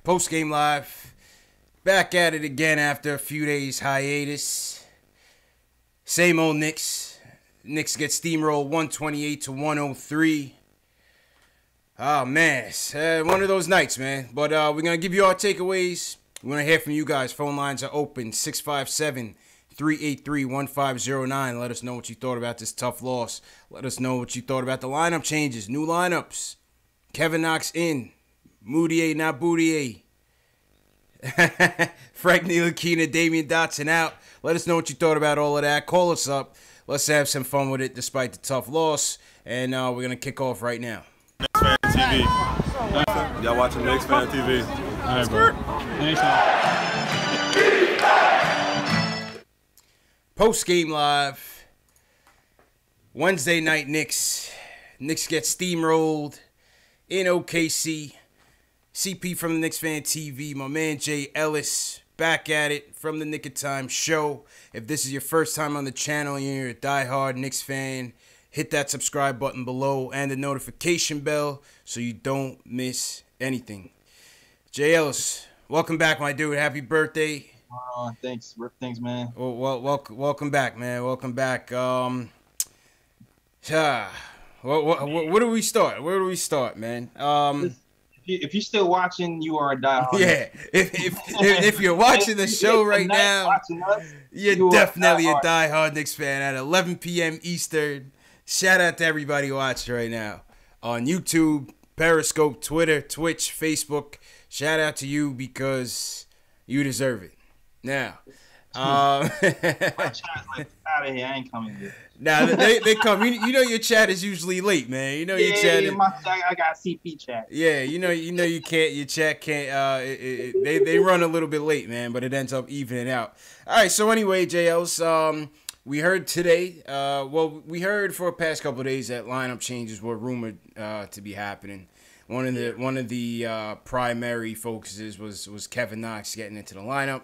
Post game live. Back at it again after a few days hiatus. Same old Knicks. Knicks get steamrolled 128 to 103. Oh man, it's one of those nights, man. But we're gonna give you our takeaways. We're gonna hear from you guys. Phone lines are open 657-383-1509. Let us know what you thought about this tough loss. Let us know what you thought about the lineup changes, new lineups. Kevin Knox in. Moutier, not Boutier. Frank Ntilikina, Damian Dotson out. Let us know what you thought about all of that. Call us up. Let's have some fun with it despite the tough loss. And we're going to kick off right now. Knicks Fan TV. Y'all watching Knicks Fan TV. All right, bro. Anytime. Post-game live. Wednesday night Knicks. Knicks get steamrolled in OKC. CP from the Knicks Fan TV, my man Jay Ellis, back at it from the Nick of Time show. If this is your first time on the channel and you're a diehard Knicks fan, hit that subscribe button below and the notification bell so you don't miss anything. Jay Ellis, welcome back, my dude. Happy birthday. Thanks, man. Well, welcome back, man. Welcome back. Where do we start? Where do we start, man? If you're still watching, you are a diehard. Yeah, if you're watching the show right now, you're definitely a diehard Knicks fan at 11 p.m. Eastern. Shout out to everybody watching right now on YouTube, Periscope, Twitter, Twitch, Facebook. Shout out to you because you deserve it. Now, my chat's like, out of here. I ain't coming here. Now they come. You know your chat is usually late, man. You know your chat. I got CP chat. Yeah, you know you can't. Your chat can't. They run a little bit late, man, but it ends up evening out. All right. So anyway, JLs, we heard today. We heard for the past couple of days that lineup changes were rumored to be happening. One of the primary focuses was Kevin Knox getting into the lineup.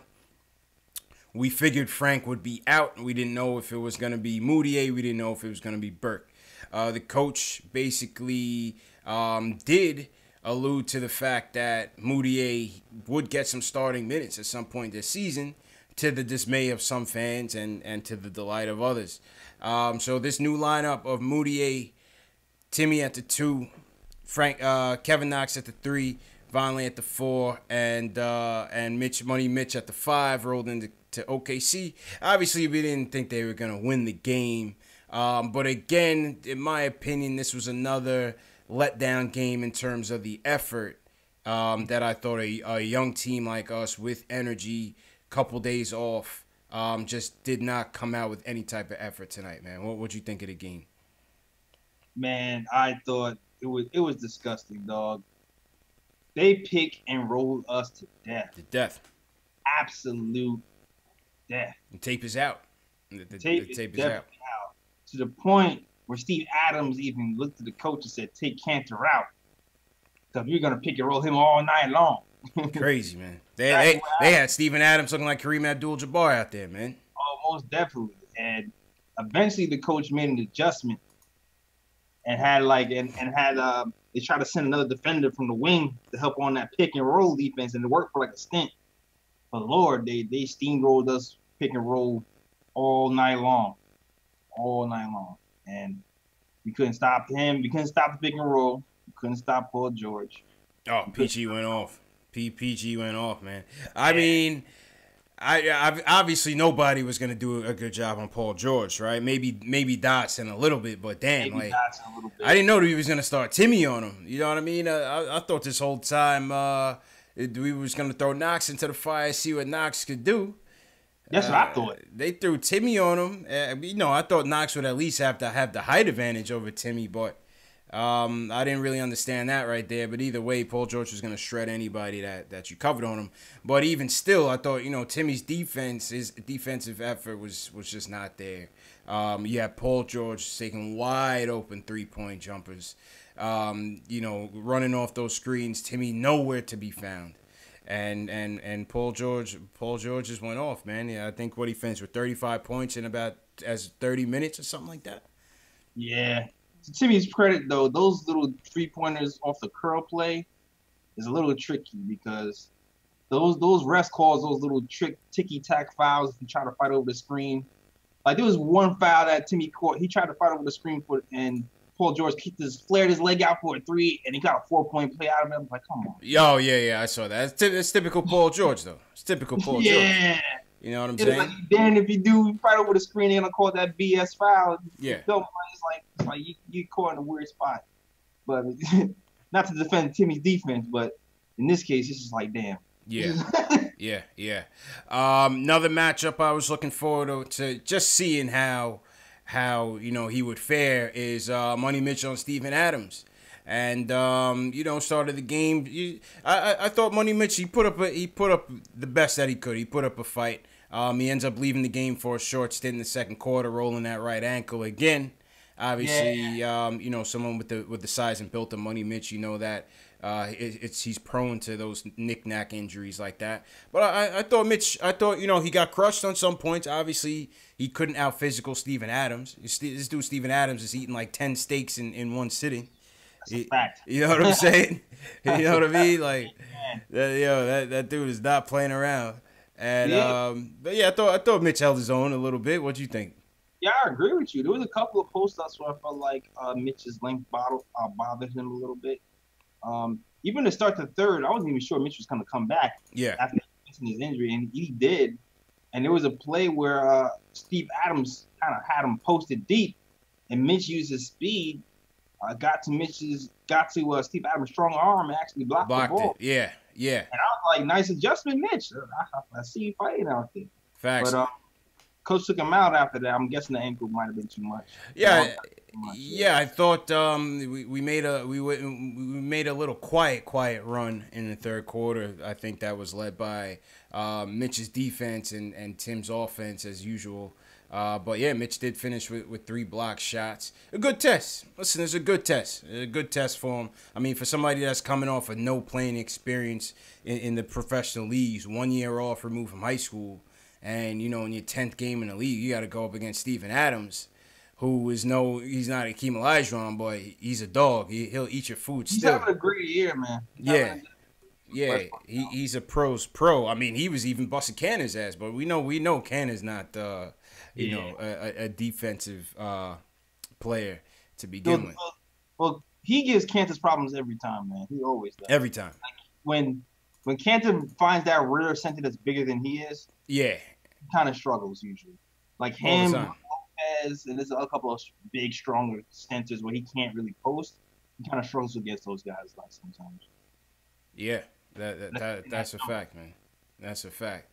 We figured Frank would be out. We didn't know if it was going to be Moutier. We didn't know if it was going to be Burke. The coach basically did allude to the fact that Moutier would get some starting minutes at some point this season, to the dismay of some fans and to the delight of others. So this new lineup of Moutier, Timmy at the 2, Kevin Knox at the 3, Vonleh at the 4, and Money Mitch at the 5 rolled into OKC. Obviously, we didn't think they were going to win the game. But again, in my opinion, this was another letdown game in terms of the effort that I thought a young team like us with energy, couple days off, just did not come out with any type of effort tonight, man. What'd you think of the game? Man, I thought it was disgusting, dog. They pick and roll us to death. To death. Absolute death. The tape is out. The tape is out. To the point where Steve Adams even looked at the coach and said, take Cantor out. Because we're going to pick and roll him all night long. Crazy, man. They had Steven Adams looking like Kareem Abdul-Jabbar out there, man. Oh, most definitely. And eventually the coach made an adjustment and had they tried to send another defender from the wing to help on that pick and roll defense, and it worked for like a stint. But Lord, they steamrolled us pick and roll all night long. And we couldn't stop him. We couldn't stop the pick and roll. We couldn't stop Paul George. Oh, PG went off. PG went off, man. I mean, I obviously nobody was going to do a good job on Paul George, right? Maybe Dotson a little bit, but damn, I didn't know that he was going to start Timmy on him. You know what I mean? I thought this whole time we was going to throw Knox into the fire, see what Knox could do. That's what I thought. They threw Timmy on him. I thought Knox would at least have to have the height advantage over Timmy, but I didn't really understand that right there. But either way, Paul George was going to shred anybody that you covered on him. But even still, I thought, Timmy's defense, his defensive effort was just not there. You had Paul George taking wide open three-point jumpers, running off those screens. Timmy nowhere to be found. And Paul George just went off, man. Yeah, I think what he finished with 35 points in about 30 minutes or something like that. Yeah. To Timmy's credit, though, those little three-pointers off the curl play, is a little tricky because those rest calls, those little ticky-tack fouls, if you try to fight over the screen. Like, there was one foul that Timmy caught. He tried to fight over the screen and Paul George flared his leg out for a 3, and he got a 4-point play out of him. Like, come on. Yo, yeah, I saw that. It's typical Paul George, though. It's typical Paul George. Yeah. You know what I'm saying? Like, then if you do fight over the screen, they're gonna call that BS foul. Yeah. It's like you caught in a weird spot. But not to defend Timmy's defense, but in this case, it's just like, damn. Yeah. Yeah. Another matchup I was looking forward to just seeing how he would fare is Money Mitchell and Steven Adams. And started the game. I thought Money Mitchell he put up the best that he could. He put up a fight. He ends up leaving the game for a short stint in the second quarter, rolling that right ankle again. Obviously, someone with the size and built of Money Mitch, that he's prone to those knick-knack injuries like that. But I thought he got crushed on some points. Obviously, he couldn't out-physical Steven Adams. This dude Steven Adams is eating like 10 steaks in one sitting. That's a fact. You know what I'm saying? You know what I mean? Like, that dude is not playing around. And I thought Mitch held his own a little bit. What do you think? Yeah, I agree with you. There was a couple of post-ups where I felt like Mitch's length bothered him a little bit. Even to start the third, I wasn't even sure Mitch was going to come back after his injury, and he did. And there was a play where Steve Adams kind of had him posted deep, and Mitch used his speed, got to Steve Adams' strong arm and actually blocked the ball. It. Yeah. And I was like, nice adjustment, Mitch. I see you fighting out there. Facts. But coach took him out after that. I'm guessing the ankle might have been too much. Yeah. I thought we made a little quiet run in the third quarter. I think that was led by Mitch's defense and Tim's offense as usual. But yeah, Mitch did finish with 3 block shots. A good test. Listen, it's a good test. A good test for him. I mean, for somebody that's coming off of no playing experience in the professional leagues, 1 year off removed from high school, and in your 10th game in the league, you got to go up against Steven Adams, who he's not Akeem Olajuwon, but he's a dog. He'll eat your food still. He's having a great year, man. Yeah, he's a pro's pro. I mean, he was even busting Canner's ass, but we know Canner's not a defensive player to begin with. Well, he gives Cantor's problems every time, man. He always does. Every time. Like when Cantor finds that rare center that's bigger than he is, he kind of struggles usually. Like him, Lopez, and there's a couple of big, stronger centers where he can't really post. He kind of struggles against those guys like sometimes. Yeah, that's a fact, man. That's a fact.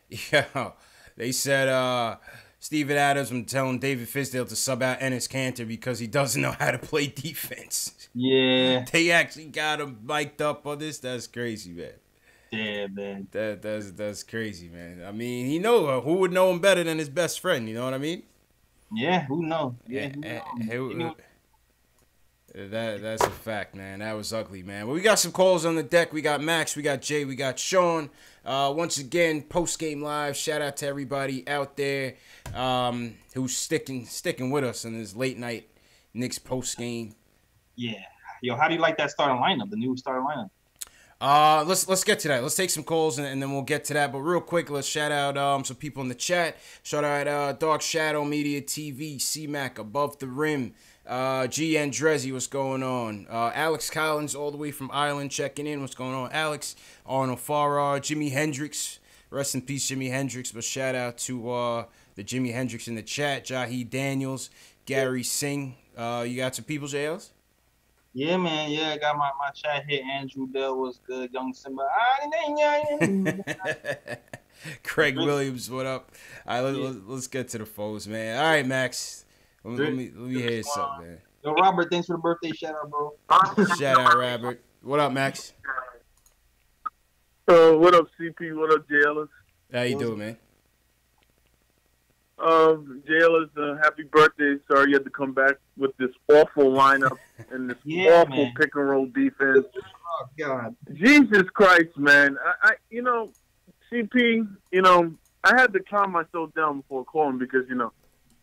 Yeah, they said Steven Adams was telling David Fisdale to sub out Enes Kanter because he doesn't know how to play defense. Yeah. They actually got him mic'd up on this. That's crazy, man. Yeah, man. That's crazy, man. I mean, who would know him better than his best friend? You know what I mean? Yeah, who knows? That's a fact, man. That was ugly, man. Well, we got some calls on the deck. We got Max, we got Jay, we got Sean. Once again, post-game live. Shout out to everybody out there who's sticking with us in this late night Knicks post-game. Yeah. Yo, how do you like that starting lineup, the new starting lineup? Let's get to that. Let's take some calls and then we'll get to that. But real quick, let's shout out some people in the chat. Shout out Dark Shadow Media TV, C-Mac, Above the Rim, G. Andrezzi, what's going on? Alex Collins, all the way from Ireland, checking in. What's going on, Alex? Arnold Farrar, Jimi Hendrix. Rest in peace, Jimi Hendrix. But shout out to the Jimi Hendrix in the chat. Jahi Daniels, Gary Singh. You got some people, JLs? Yeah, man. Yeah, I got my chat here. Andrew Dell was good. Young Simba. Craig Williams, what up? All right, let's get to the foes, man. All right, Max. Let me hear something, man. Yo, Robert, thanks for the birthday shout out, bro. Shout out, Robert. What up, Max? What up, CP? What up, JLS? How you doing, man? JLS, happy birthday. Sorry you had to come back with this awful lineup and this awful pick and roll defense. Oh, God. Jesus Christ, man. I CP, I had to calm myself down before calling because,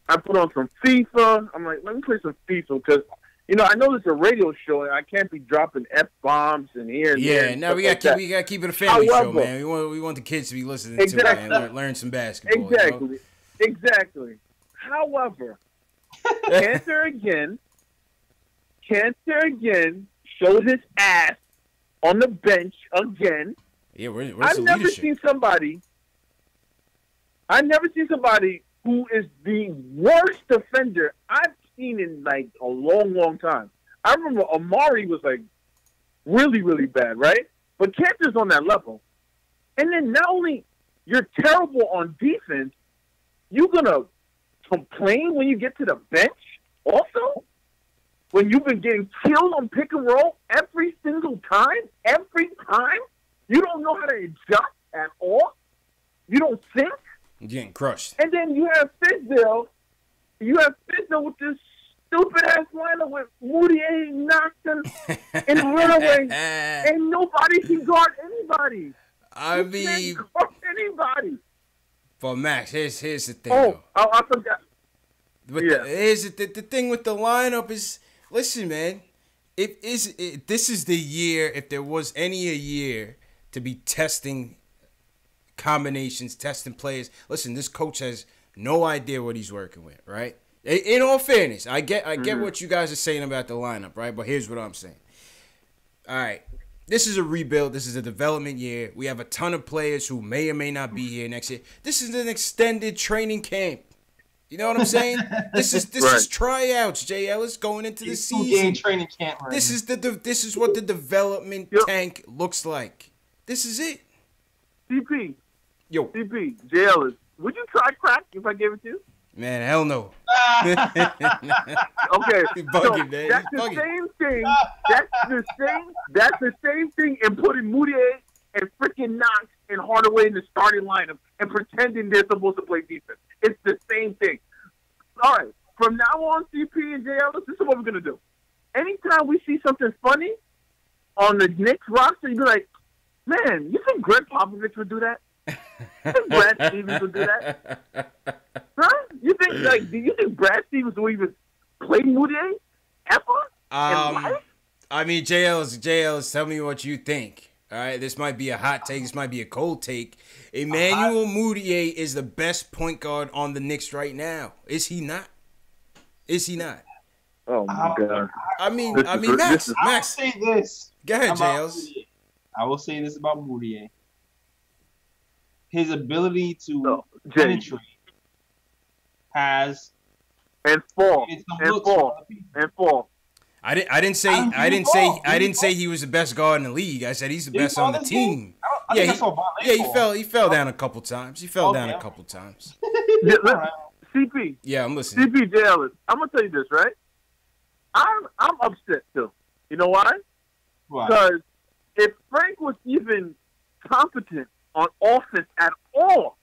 I put on some FIFA. I'm like, let me play some FIFA because You know, I know this is a radio show, and I can't be dropping F-bombs in here and there. Yeah, now we got to keep it a family show, man. We want the kids to be listening to it and learn some basketball. Exactly. You know? Exactly. However, Cantor again showed his ass on the bench again. Yeah, where's I've the never leadership? seen somebody who is the worst defender I've seen in like a long, long time. I remember Amari was like really, really bad, right? But Cantor's on that level. And then not only you're terrible on defense, you're gonna complain when you get to the bench also? When you've been getting killed on pick and roll every single time? Every time? You don't know how to adjust at all? You don't think? You're getting crushed. And then you have Fizdale. You have Fizdale with this stupid-ass lineup with Moutier, Knoxon, and Runaway. And nobody can guard anybody. I mean, guard anybody. But Max, here's the thing. I forgot. Here's the thing with the lineup is, listen, man. This is the year, if there was any a year to be testing combinations, testing players. Listen, this coach has no idea what he's working with, right? In all fairness, I get what you guys are saying about the lineup, right? But here's what I'm saying. All right. This is a rebuild. This is a development year. We have a ton of players who may or may not be here next year. This is an extended training camp. You know what I'm saying? This is tryouts, Jay Ellis, going into the season. Training camp. Right this is what the development tank looks like. This is it. CP. Yo. CP. Jay Ellis. Would you try crack if I gave it to you? Man, hell no. Okay, bugging, man. That's the same thing. That's the same thing in putting Moutier and freaking Knox and Hardaway in the starting lineup and pretending they're supposed to play defense. It's the same thing. All right, from now on, CP and JL, this is what we're gonna do. Anytime we see something funny on the Knicks roster, you be like, "Man, you think Greg Popovich would do that? You think Brad Stevens would do that? Huh? You think do you think Brad Stevens will even play Moutier ever in life?" I mean, JL's, tell me what you think. All right, this might be a hot take. This might be a cold take. Emmanuel Moutier is the best point guard on the Knicks right now. Is he not? Is he not? Oh my God! I mean, Max. I will say this. Go ahead, JL's. I will say this about Moutier. His ability to penetrate has and fall. I didn't say he was the best guard in the league. I said he's the best on the team. He fell down a couple times. CP. Yeah, I'm listening. CP Dallas. I'm gonna tell you this, right? I'm upset too. You know why? Because if Frank was even competent on offense at all,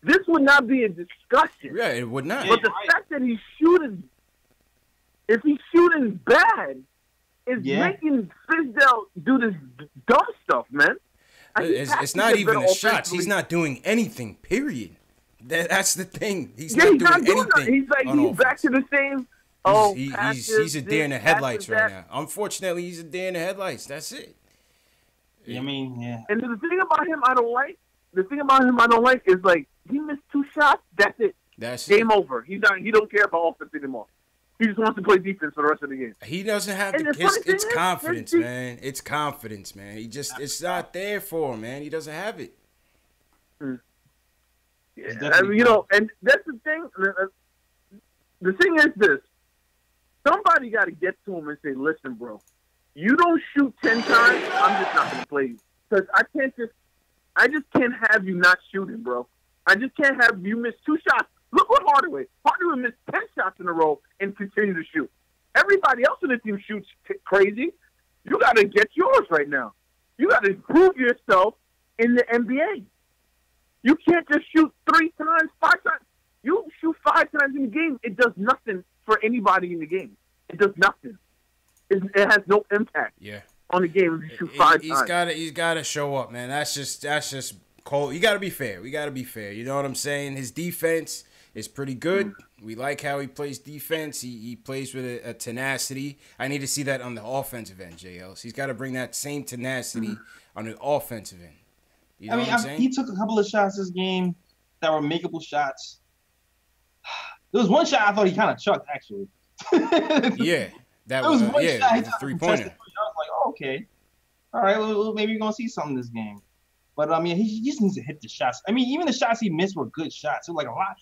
this would not be a discussion. Yeah, it would not. But the fact that he's shooting, if he's shooting bad, is making Fizdale do this dumb stuff, man. It's not even the shots. He's not doing anything, period. That's the thing. He's not doing anything. He's back to the same. He's a deer in the headlights right now. Unfortunately, he's a deer in the headlights. That's it. I mean, yeah. And the thing about him I don't like is like he missed 2 shots. That's it. Game over. He don't care about offense anymore. He just wants to play defense for the rest of the game. He doesn't have it's confidence, man. It's confidence, man. It's not there for him, man. He doesn't have it. Yeah, I mean, and that's the thing. The thing is this. Somebody got to get to him and say, "Listen, bro, you don't shoot 10 times, I'm just not going to play you. Because I just can't have you not shooting, bro. I just can't have you miss 2 shots. Look what Hardaway missed 10 shots in a row and continue to shoot. Everybody else in the team shoots crazy. You got to get yours right now. You got to prove yourself in the NBA. You can't just shoot 3 times, 5 times. You shoot 5 times in the game, it does nothing for anybody in the game. It does nothing. It has no impact on the game if you shoot 5 times. He's gotta show up, man. That's just cold. You gotta be fair. We gotta be fair. You know what I'm saying? His defense is pretty good. We like how he plays defense. He plays with a tenacity. I need to see that on the offensive end, JL. He's got to bring that same tenacity on the offensive end. You know what I'm saying? He took a couple of shots this game that were makeable shots. There was one shot I thought he kind of chucked, actually. Yeah. That was one shot he the took 3-pointer. I was like, oh, okay. All right, well, maybe you're going to see something this game. But, he just needs to hit the shots. I mean, even the shots he missed were good shots. So, like, a lot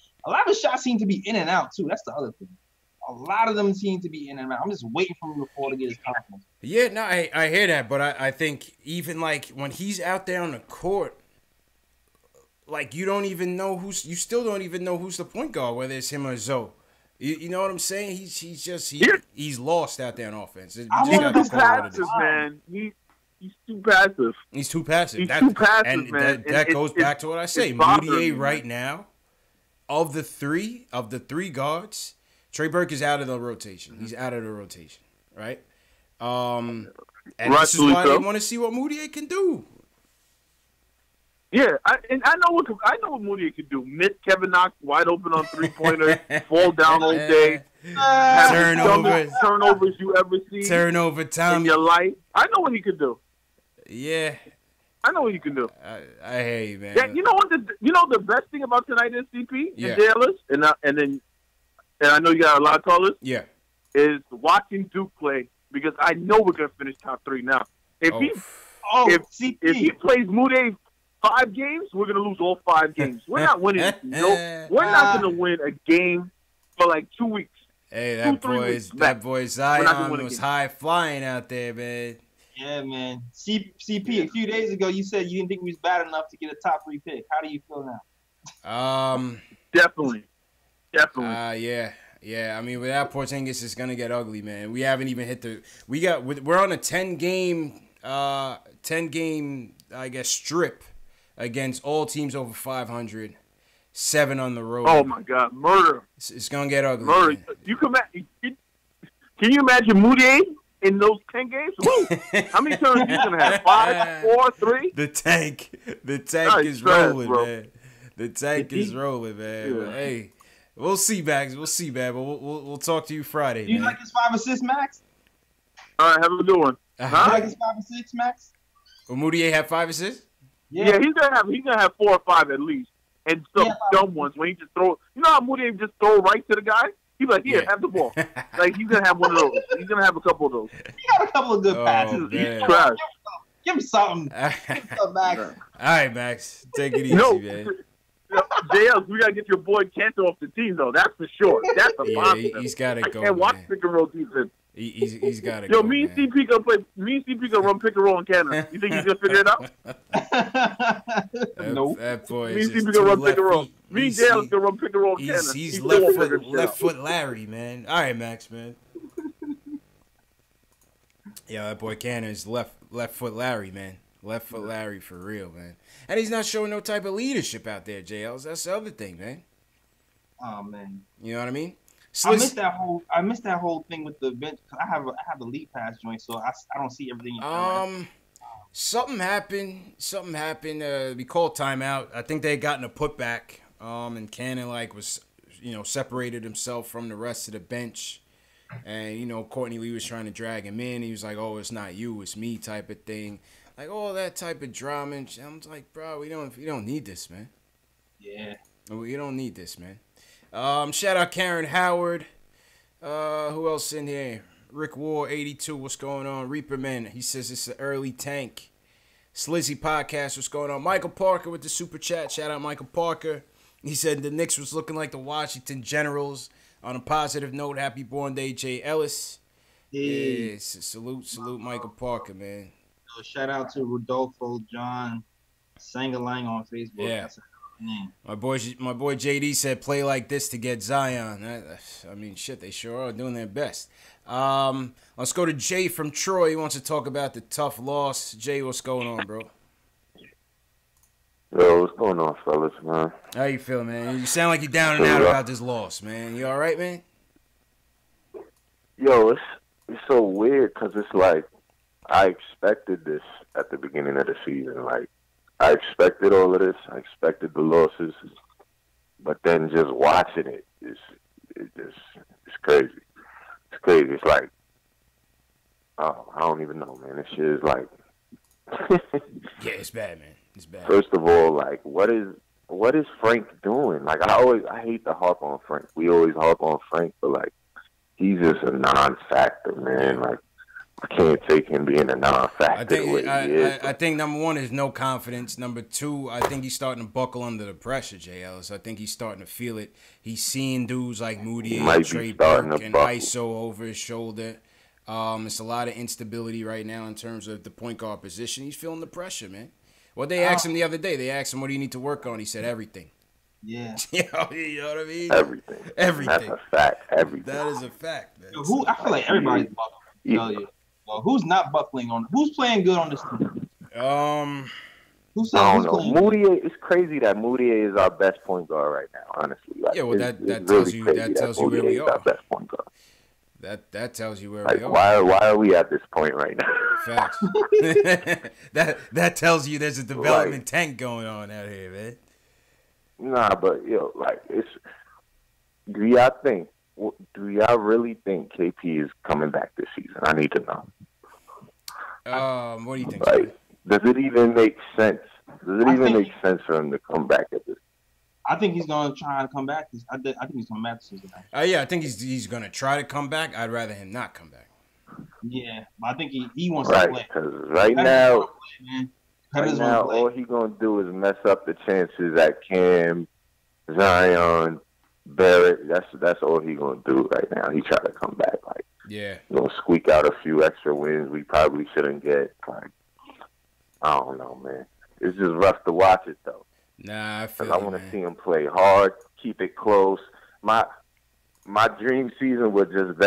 of shots seem to be in and out, too. That's the other thing. A lot of them seem to be in and out. I'm just waiting for him to get his confidence. Yeah, no, I hear that. But I think even, like, when he's out there on the court, like, you still don't even know who's the point guard, whether it's him or Zoe. You know what I'm saying? He's lost out there on offense. He's too passive, man. He's too passive. He's too passive. He's too passive, and man. That goes back to what I say. Moutier right now, of the three guards, Trey Burke is out of the rotation. He's out of the rotation, right? And this is why they want to see what Moutier can do. Yeah, I know what Moutier can do. Miss Kevin Knox wide open on 3-pointers, fall down all day, turnovers you ever see, turnover time in your life. I know what he can do. Yeah, I know what he can do. I hear you, man. Yeah, you know what? The best thing about tonight is CP and Dallas, and I know you got a lot of callers. Yeah, is watching Duke play because I know we're gonna finish top 3 now. If he plays Moutier 5 games, we're gonna lose all 5 games. We're not winning. We're not gonna win a game for like 2 weeks. Hey, that boy Zion was high flying out there, man. Yeah, man. CP, a few days ago, you said you didn't think we was bad enough to get a top 3 pick. How do you feel now? Definitely. Yeah. I mean, without Porzingis, it's gonna get ugly, man. We haven't even hit we're on a 10-game, I guess, strip against all teams over 500. 7 on the road. Oh my God, murder! It's gonna get ugly. Murder. Man. Can you imagine Moutier in those 10 games? How many turns he's gonna have? 5, 4, 3. The tank is rolling, man. The tank is rolling, man. Yeah. But, hey, we'll see, Max. We'll see, man. But we'll talk to you Friday. Do you like his 5 assists, Max? All right, have a good one. You like his 5 assists, Max? Will Moutier have 5 assists? Yeah, he's gonna have 4 or 5 at least. And some dumb ones when he just throw. You know how Moutier just throw right to the guy? He's like, here, have the ball. Like, he's going to have one of those. He's going to have a couple of those. He got a couple of good passes. He's trash. Give him something. Give him something, Max. All right, Max. Take it easy, man. JL, we got to get your boy Cantor off the team, though. That's for sure. That's a positive. He's got to go, I can't watch pick and roll defense. He's got to go, me and CP gonna play. Me and CP gonna run pick and roll in Canada. You think he's gonna figure it out? No. That boy me is and CP just gonna run pick and roll. feet. Me and JL's gonna run pick and roll in Canada. He's left foot Larry, man. All right, Max, man. Yeah, that boy Cannon is left foot Larry, man. Left foot Larry for real, man. And he's not showing no type of leadership out there, JLs. That's the other thing, man. Oh man. You know what I mean? I missed that whole thing with the bench. I have a league pass joint, so I don't see everything. Something happened. We called timeout. I think they had gotten a putback. And Cannon was, separated himself from the rest of the bench. And Courtney Lee was trying to drag him in. He was like, "Oh, it's not you, it's me," type of thing. Like all that type of drama. And I'm like, bro, we don't need this, man. Yeah. We don't need this, man. Shout out Karen Howard. Who else in here? Rick Ward 82. What's going on? Reaper Man. He says it's an early tank. Slizzy Podcast. What's going on? Michael Parker with the super chat. Shout out Michael Parker. He said the Knicks was looking like the Washington Generals. On a positive note, happy born day, Jay Ellis. Hey. Yeah, salute Michael Parker, man. Shout out to Rodolfo John Sangalang on Facebook. Yeah. That's name. My boy JD said play like this to get Zion. I mean, shit, they sure are doing their best. Let's go to Jay from Troy. He wants to talk about the tough loss. Jay, what's going on, bro? Yo, what's going on, fellas, man? How you feel, man? You sound like you're down and out about this loss, man. You all right, man? Yo, it's so weird because it's like I expected this at the beginning of the season. Like, I expected all of this. I expected the losses. but then just watching it's crazy. It's crazy. It's like, oh, I don't even know, man. This shit is like. Yeah, it's bad, man. It's bad. First of all, like, what is Frank doing? Like, I hate to harp on Frank. We always harp on Frank, but like, he's just a non-factor, man. Like, I can't take him being a non-factor. I think number one is no confidence. Number two, I think he's starting to buckle under the pressure, JL. So I think he's starting to feel it. He's seeing dudes like Moody and Trey Burke and ISO over his shoulder. It's a lot of instability right now in terms of the point guard position. He's feeling the pressure, man. Well, they asked him the other day. They asked him, what do you need to work on? He said, everything. Yeah. You know what I mean? Everything. That's a fact. Everything. That is a fact, man. I feel like everybody's buckling. Well, who's not buckling on? Who's playing good on this team? I don't know. Moody. It's crazy that Moody is our best point guard right now. Honestly. Like, yeah. Well, that tells you where we are. Our best point guard. That tells you where like, we are. Why are we at this point right now? Facts. that tells you there's a development tank going on out here, man. Nah, but like do y'all really think KP is coming back this season? I need to know. What do you think? Like, does it even make sense? Does it even make sense for him to come back at this? I think he's going to try to come back. I think he's coming back this season. Yeah, I think he's going to try to come back. I'd rather him not come back. Yeah, but I think he wants to play. Because right now, all he's going to do is mess up the chances at Cam, Zion, Barrett. That's all he's going to do right now. He try to come back. Like, yeah, going to squeak out a few extra wins we probably shouldn't get. Like, I don't know, man. It's just rough to watch it, though. Nah, I feel I want to see him play hard, keep it close. My dream season would just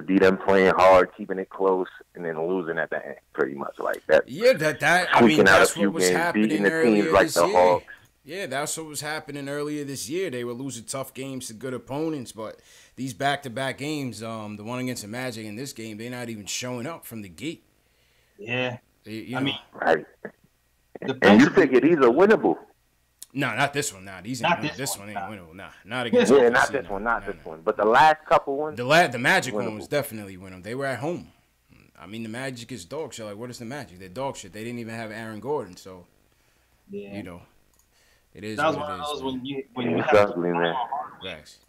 be them playing hard, keeping it close, and then losing at the end, pretty much like that. Yeah, that's what was happening earlier this year. Yeah, that's what was happening earlier this year. They were losing tough games to good opponents, but these back-to-back games, the one against the Magic and this game, they're not even showing up from the gate. Yeah, right. And you figure these are winnable. No, not this one. Nah, this one ain't winnable. Nah, not against. Yeah, not this one. Not this one. But the last couple ones. The Magic one was definitely winnable. They were at home. I mean, the Magic is dog shit. Like, what is the Magic? They're dog shit. They didn't even have Aaron Gordon, so it is. That was one of those when you have man. Facts.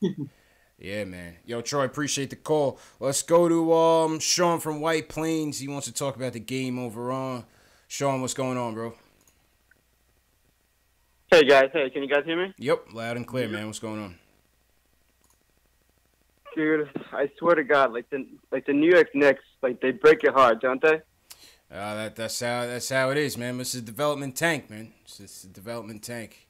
Yeah, man. Yo, Troy, appreciate the call. Let's go to Sean from White Plains. He wants to talk about the game overall. Sean, what's going on, bro? Hey guys, can you guys hear me? Yep, loud and clear, man. What's going on? Dude, I swear to God, like the New York Knicks, like they break your heart, don't they? That's how it is, man. This is a development tank, man. It's a development tank.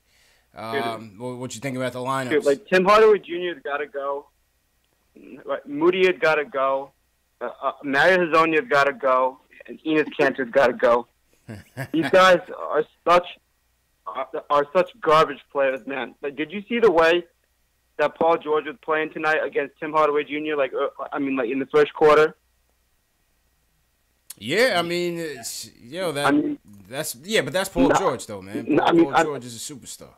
What you think about the lineups? Dude, like Tim Hardaway Jr.'s got to go. Moody has got to go. Mario Hezonja's got to go, and Enes Kanter's got to go. These guys are such garbage players, man. Like, did you see the way that Paul George was playing tonight against Tim Hardaway Jr.? Like in the first quarter. Yeah, I mean, that's Paul George though, man. Paul George is a superstar.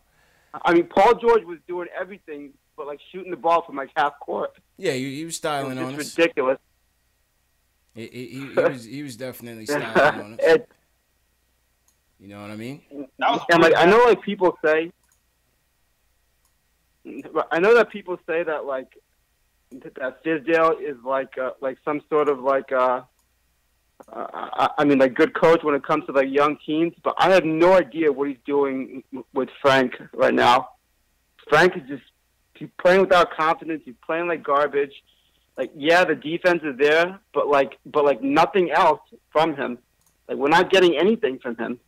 I mean, Paul George was doing everything but like shooting the ball from like half court. Yeah, he was styling on us. It's ridiculous. He was definitely styling on us. You know what I mean? And like I know that people say that like that Fizdale is like some sort of like like good coach when it comes to like young teams, but I have no idea what he's doing with Frank right now. Frank is he's playing without confidence. He's playing like garbage. Like, yeah, the defense is there, but nothing else from him. Like, we're not getting anything from him.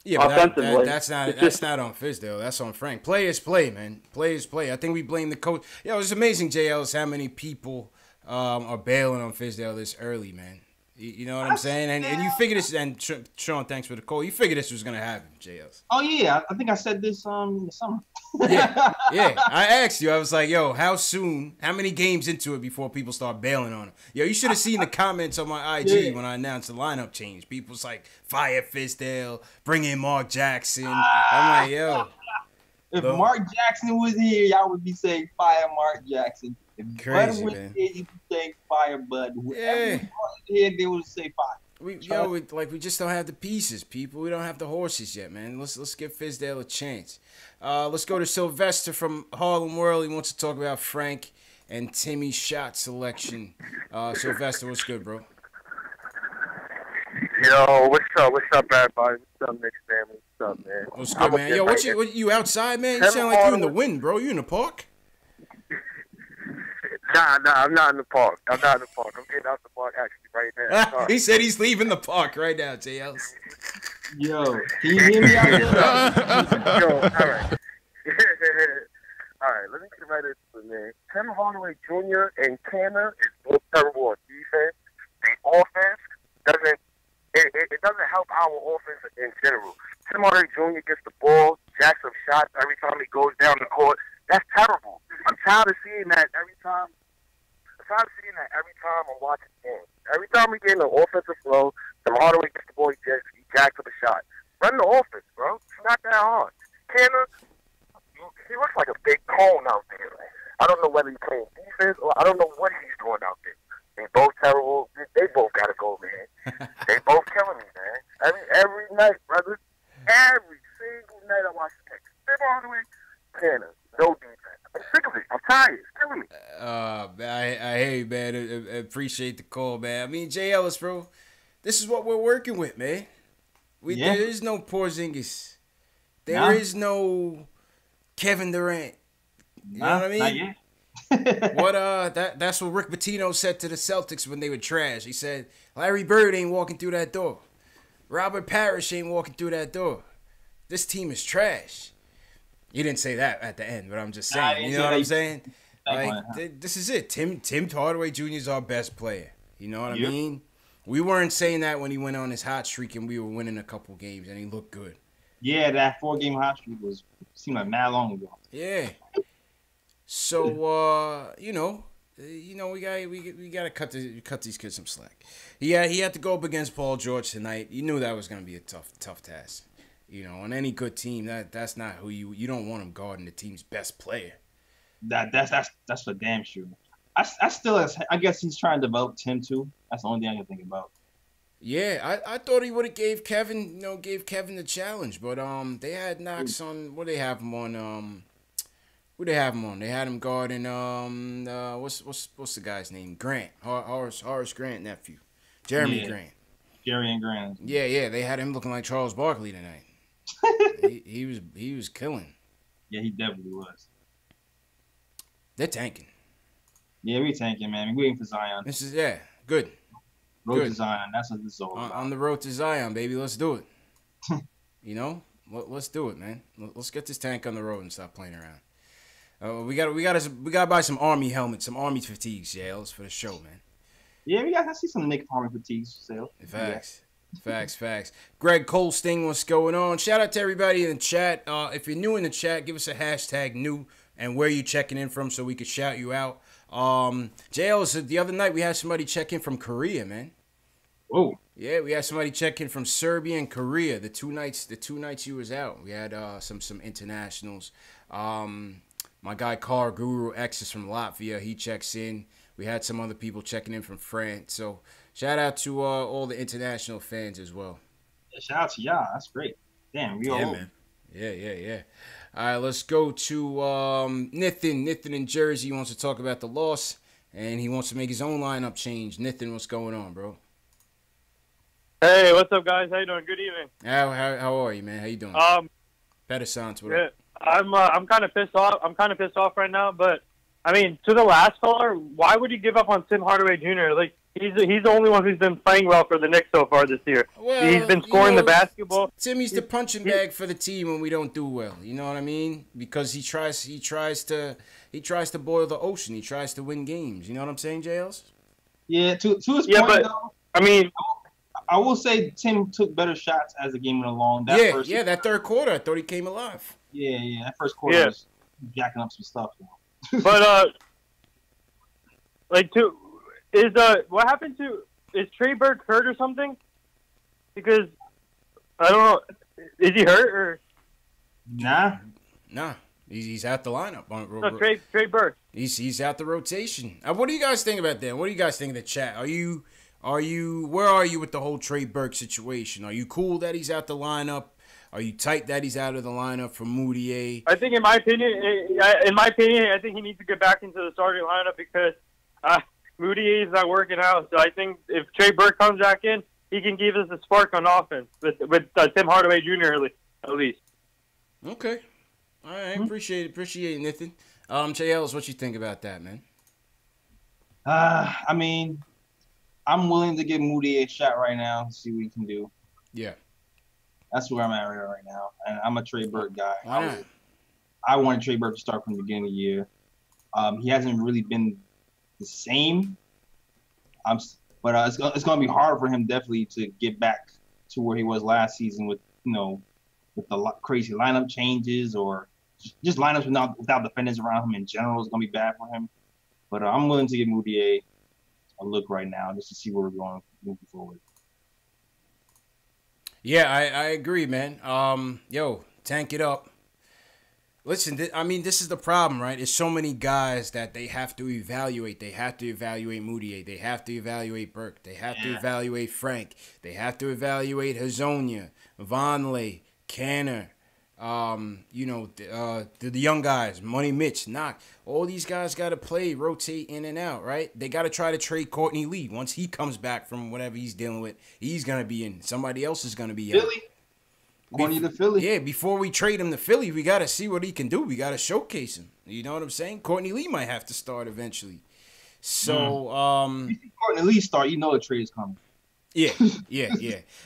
Yeah, but that's not on Fizdale. That's on Frank. Players play, man. Players play. I think we blame the coach. Yo, it's amazing, JL, how many people are bailing on Fizdale this early, man. You know what I'm saying? And you figure this, and Sean, thanks for the call. You figured this was going to happen, JL. Oh, yeah. I think I said this in the summer. Yeah. I asked you. I was like, yo, how many games into it before people start bailing on him? Yo, you should have seen the comments on my IG when I announced the lineup change. People's like, fire Fizdale, bring in Mark Jackson. I'm like, yo. If Mark Jackson was here, y'all would be saying fire Mark Jackson. If Crazy, Bud was man. here, you'd be saying fire Bud. Whoever Yeah. was here, they would say fire. We just don't have the pieces, people. We don't have the horses yet, man. Let's give Fizdale a chance. Let's go to Sylvester from Harlem World. He wants to talk about Frank and Timmy's shot selection. Sylvester, what's good, bro? Yo, what's up, everybody? What's up, Knicks family? What's up, man? What's good, man? Yo, what you outside, man? You sound like you in the wind, bro. You in the park? Nah, I'm not in the park. I'm getting out the park actually right now. He said he's leaving the park right now, JL. Yo, can you hear me out there? Yo, all right. All right, let me get right into it, man. Tim Hardaway Jr. and Canner is both terrible on defense. The offense doesn't help our offense in general. Tim Hardaway Jr. gets the ball, jacks up shots every time he goes down the court. That's terrible. I'm tired of seeing that every time. I'm watching games. Every time we get in the offensive flow, Tim Hardaway gets the ball, he jacks up a shot. Run the offense, bro. It's not that hard. Canner, he looks like a big cone out there. Like, I don't know whether he's playing defense or I don't know what he's doing out there. They both terrible. They both gotta go, man. They both killing me, man. Every night, brother. Every single night I watch the Knicks. Tim Hardaway, Canner, no defense. I'm sick of it. I'm tired. It's killing me. I hey, man. I appreciate the call, man. I mean, Jay Ellis, bro. This is what we're working with, man. There is no Porzingis. There is no Kevin Durant. You know what I mean? Not yet. That's what Rick Pitino said to the Celtics when they were trash. He said, Larry Bird ain't walking through that door. Robert Parrish ain't walking through that door. This team is trash. He didn't say that at the end, but I'm just saying. You know what I'm saying? This is it. Tim Hardaway Jr. is our best player. You know what I mean? We weren't saying that when he went on his hot streak and we were winning a couple games and he looked good. Yeah, that 4-game hot streak seemed like mad long ago. Yeah. So we gotta cut these kids some slack. He had to go up against Paul George tonight. You knew that was gonna be a tough task. You know, on any good team, that's not who you don't want him guarding the team's best player. That's for damn sure. I guess he's trying to develop Tim too. That's the only thing I can think about. Yeah, I thought he would have gave Kevin the challenge, but they had Knox on. What they have him on? Who they have him on? They had him guarding what's the guy's name? Grant, Horace Grant nephew, Jeremy Grant. Jerry and Grant. Yeah. They had him looking like Charles Barkley tonight. he was killing. Yeah, he definitely was. They're tanking. Yeah, we tanking, man. We're waiting for Zion. This is good. Road to Zion. That's what this is all about. On the road to Zion, baby. Let's do it. You know, let's do it, man. Let's get this tank on the road and stop playing around. We gotta buy some Army helmets, some Army fatigues, Yales, for the show, man. Yeah, I see some Nick Army fatigues for sale. Facts. Facts. Greg Colsting, what's going on? Shout out to everybody in the chat. If you're new in the chat, give us a hashtag new and where you checking in from so we could shout you out. JL, the other night we had somebody check in from Korea, man. Oh. Yeah, we had somebody check in from Serbia and Korea. The two nights you was out. We had some internationals. My guy Car Guru X is from Latvia. He checks in. We had some other people checking in from France. So shout out to all the international fans as well. Yeah, shout out to y'all. That's great. Damn, we all man. Yeah. All right, let's go to Nithin. Nithin in Jersey. He wants to talk about the loss, and he wants to make his own lineup change. Nithin, what's going on, bro? Hey, what's up, guys? How you doing? Good evening. How are you, man? How you doing? Better sounds. What up? I'm kind of pissed off. I'm kind of pissed off right now, but I mean, to the last caller, why would you give up on Tim Hardaway Jr.? Like he's the only one who's been playing well for the Knicks so far this year. Well, he's been scoring the basketball. Timmy's the punching bag for the team when we don't do well. You know what I mean? Because he tries to boil the ocean. He tries to win games. You know what I'm saying, JLs? Yeah. To his point, though, I mean, I will say Tim took better shots as the game went along. That third quarter, I thought he came alive. Yeah, that first quarter was jacking up some stuff. But what happened is Trey Burke hurt or something? Because I don't know, is he hurt or? Nah. Nah, he's out the lineup. No, Trey Burke. He's out the rotation. What do you guys think about that? What do you guys think of the chat? Where are you with the whole Trey Burke situation? Are you cool that he's out the lineup? Are you tight that he's out of the lineup for Moutier? I think, in my opinion, I think he needs to get back into the starting lineup because Moutier is not working out. So I think if Trey Burke comes back in, he can give us a spark on offense with Tim Hardaway Jr. at least. Okay, all right, appreciate it, Nathan. J. Ellis, what you think about that, man? I mean, I'm willing to give Moutier a shot right now, see what he can do. Yeah. That's where I'm at right now. And I'm a Trey Burke guy. Why not? I wanted Trey Burke to start from the beginning of the year. He hasn't really been the same. But it's going to be hard for him definitely to get back to where he was last season with the crazy lineup changes or just lineups without defenders around him in general is going to be bad for him. But I'm willing to give Moutier a look right now just to see where we're going moving forward. Yeah, I agree, man. Tank it up. Listen, this is the problem, right? There's so many guys that they have to evaluate. They have to evaluate Moutier. They have to evaluate Burke. They have to evaluate Frank. They have to evaluate Hazonia, Vonleh, Canner, the young guys, Money Mitch, Knock. All these guys got to play, rotate in and out, right? They got to try to trade Courtney Lee. Once he comes back from whatever he's dealing with, he's going to be in. Somebody else is going to be out. Philly? Going to Philly? Yeah, before we trade him to Philly, we got to see what he can do. We got to showcase him. You know what I'm saying? Courtney Lee might have to start eventually. So, if Courtney Lee start, you know the trade is coming. Yeah.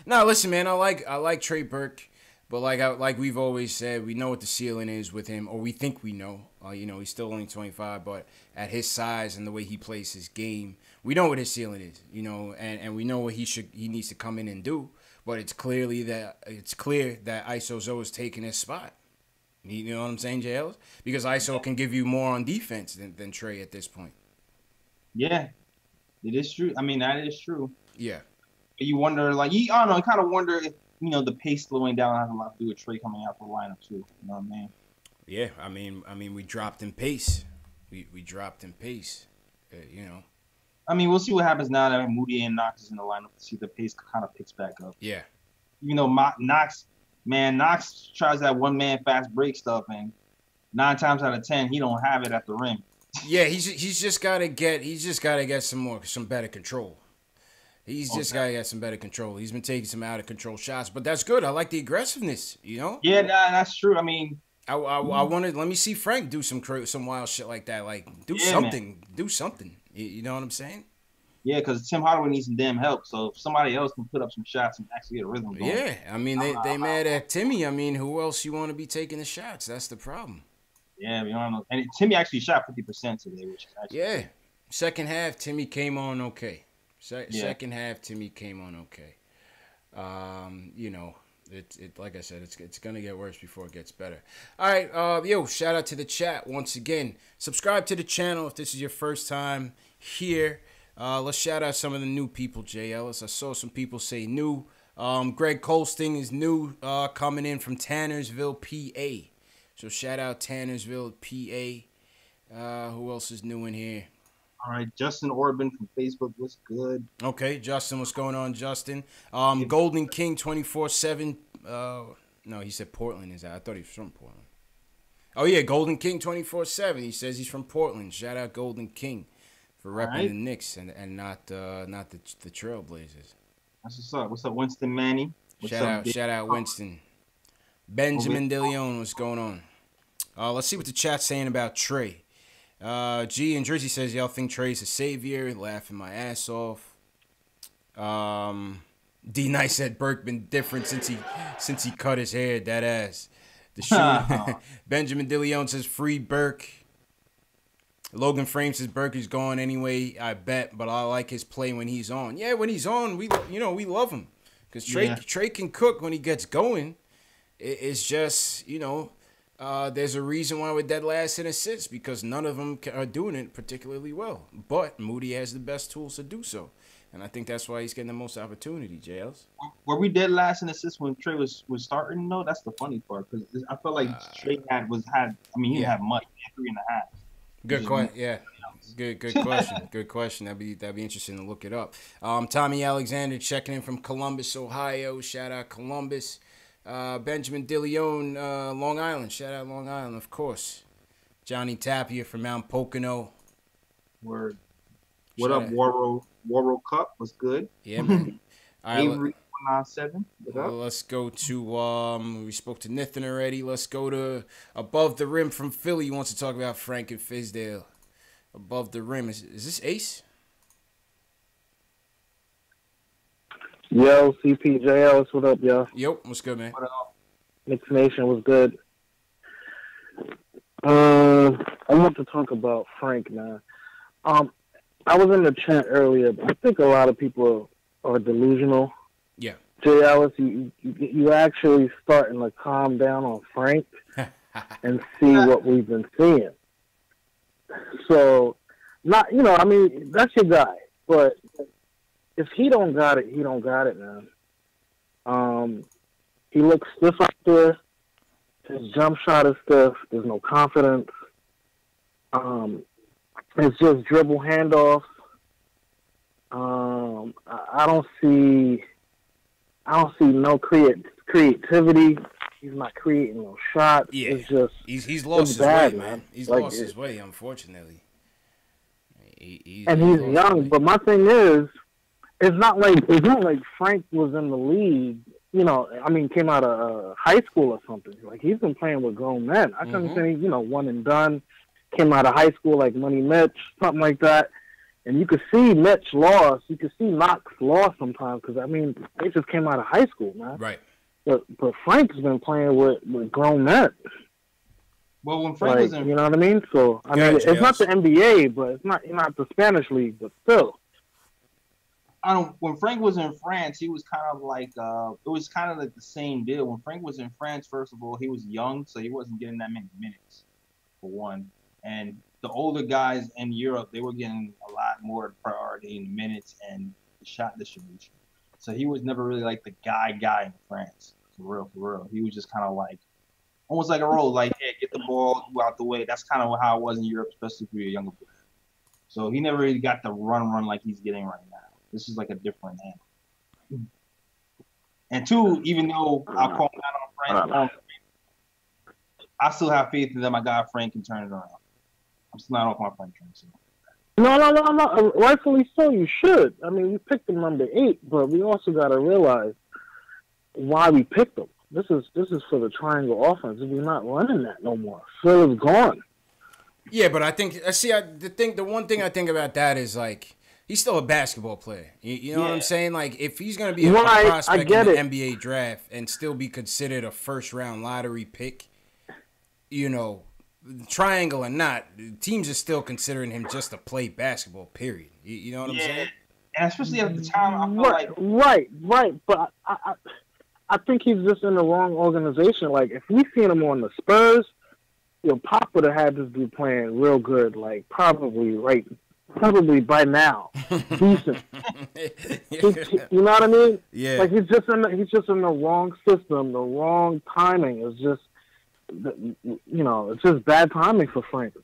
Now, listen, man, I like Trey Burke. But like we've always said, we know what the ceiling is with him, or we think we know. He's still only 25, but at his size and the way he plays his game, we know what his ceiling is. And we know what he needs to come in and do. But it's clear that ISO Zoe is taking his spot. You know what I'm saying, JL? Because ISO can give you more on defense than Trey at this point. Yeah, it is true. I mean, that is true. Yeah. But you wonder, you kind of wonder if, the pace slowing down has a lot to do with Trey coming out the lineup too. You know what I mean? Yeah, I mean, we dropped in pace. We dropped in pace. I mean, we'll see what happens now that Moutier and Knox is in the lineup to see if the pace kind of picks back up. Yeah. Knox tries that one-man fast break stuff, and 9 times out of 10, he don't have it at the rim. Yeah, he's just gotta get some better control. He's just gotta get some better control. He's been taking some out of control shots, but that's good. I like the aggressiveness. Yeah, that's true. I mean, I wanted. Let me see Frank do some wild shit like that. Do something. Man. Do something. You know what I'm saying? Yeah, because Tim Hardaway needs some damn help. So if somebody else can put up some shots and actually get a rhythm going. Yeah, I mean they mad at Timmy. I mean, who else you want to be taking the shots? That's the problem. Yeah, we don't know. And Timmy actually shot 50% today, which is actually Second half, Timmy came on okay. Second half, Timmy came on okay. Like I said, it's gonna get worse before it gets better. All right, shout out to the chat once again. Subscribe to the channel if this is your first time here. Let's shout out some of the new people, Jay Ellis. I saw some people say new. Greg Colsting is new, coming in from Tannersville, PA. So shout out Tannersville, PA. Who else is new in here? All right, Justin Orban from Facebook. What's good? Okay, Justin, what's going on, Justin? Golden King 24/7. No, he said Portland is out. I thought he was from Portland. Oh yeah, Golden King 24/7. He says he's from Portland. Shout out Golden King for repping the Knicks and not the Trailblazers. That's what's up. What's up, Winston Manny? Shout out Winston. Benjamin DeLeon, what's going on? Let's see what the chat's saying about Trey. G and Drizzy says y'all think Trey's a savior. Laughing my ass off. D Nice said Burke been different since he cut his hair. That ass. The shoe. Benjamin DeLeon says free Burke. Logan Frame says Burke is gone anyway. I bet, but I like his play when he's on. Yeah, when he's on, we love him because Trey can cook when he gets going. It's just there's a reason why we're dead last in assists because none of them are doing it particularly well. But Moody has the best tools to do so. And I think that's why he's getting the most opportunity, JLs. Were we dead last in assists when Trey was starting? No, that's the funny part because I felt like Trey had. I mean, he didn't have much. He had 3.5. Good question. Yeah. Good question. Good question. That'd be interesting to look it up. Tommy Alexander checking in from Columbus, Ohio. Shout out Columbus. Benjamin DeLeon, Long Island. Shout out Long Island, of course. Johnny Tapia from Mount Pocono. Word. What up, Waro Cup? Was good. Yeah, man. All right, Avery 197. well, let's go to we spoke to Nathan already. Let's go to Above the Rim from Philly. He wants to talk about Frank and Fizdale. Above the Rim. Is this Ace? Yo, CPJL, what up, yo? Yep, what's good, man? What up? Knicks Nation was good. I want to talk about Frank, man. I was in the chat earlier, but I think a lot of people are delusional. Yeah. Jay Ellis, you actually starting to calm down on Frank and see what we've been seeing. So, that's your guy. But if he don't got it, he don't got it, man. He looks stiff out there. His jump shot is stiff. There's no confidence. It's just dribble handoffs. I don't see no creativity. He's not creating no shots. Yeah, it's just he's lost his bad, way, man. He's like, lost his way, unfortunately. He's young. But my thing is, it's not like Frank was in the league. Came out of high school or something. Like, he's been playing with grown men. I couldn't say, one and done. Came out of high school like Money Mitch, something like that. And you could see Mitch lost. You could see Knox lost sometimes because, they just came out of high school, man. Right. But Frank's been playing with grown men. Well, when Frank was in... You know what I mean? So, it's not the NBA, but it's not the Spanish league, but still. When Frank was in France, he was kind of like it was kind of like the same deal. When Frank was in France, first of all, he was young, so he wasn't getting that many minutes, for one. And the older guys in Europe, they were getting a lot more priority in minutes and the shot distribution. So he was never really like the guy in France, for real. He was just kind of like almost like a role, like, hey, get the ball, go out the way. That's kind of how it was in Europe, especially for your younger player. So he never really got the run like he's getting right now. This is like a different animal. And two, even though I'll call him out on Frank, I still have faith that my guy Frank can turn it around. I'm still not off my Frank train. So. No. Rightfully so, you should. We picked him number 8, but we also got to realize why we picked him. This is for the triangle offense. We're not running that no more. Phil is gone. Yeah, but I think the one thing I think about that is, like, he's still a basketball player. You know what I'm saying? Like, if he's going to be a prospect in the NBA draft and still be considered a first-round lottery pick, triangle or not, teams are still considering him just to play basketball, period. You know what I'm saying? And especially at the time, I feel like... Right. But I think he's just in the wrong organization. Like, if we seen him on the Spurs, Pop would have had this dude playing real good, like, probably by now. Decent. You know what I mean? Yeah. Like, he's just in the wrong system, the wrong timing. It's just, it's just bad timing for Frank.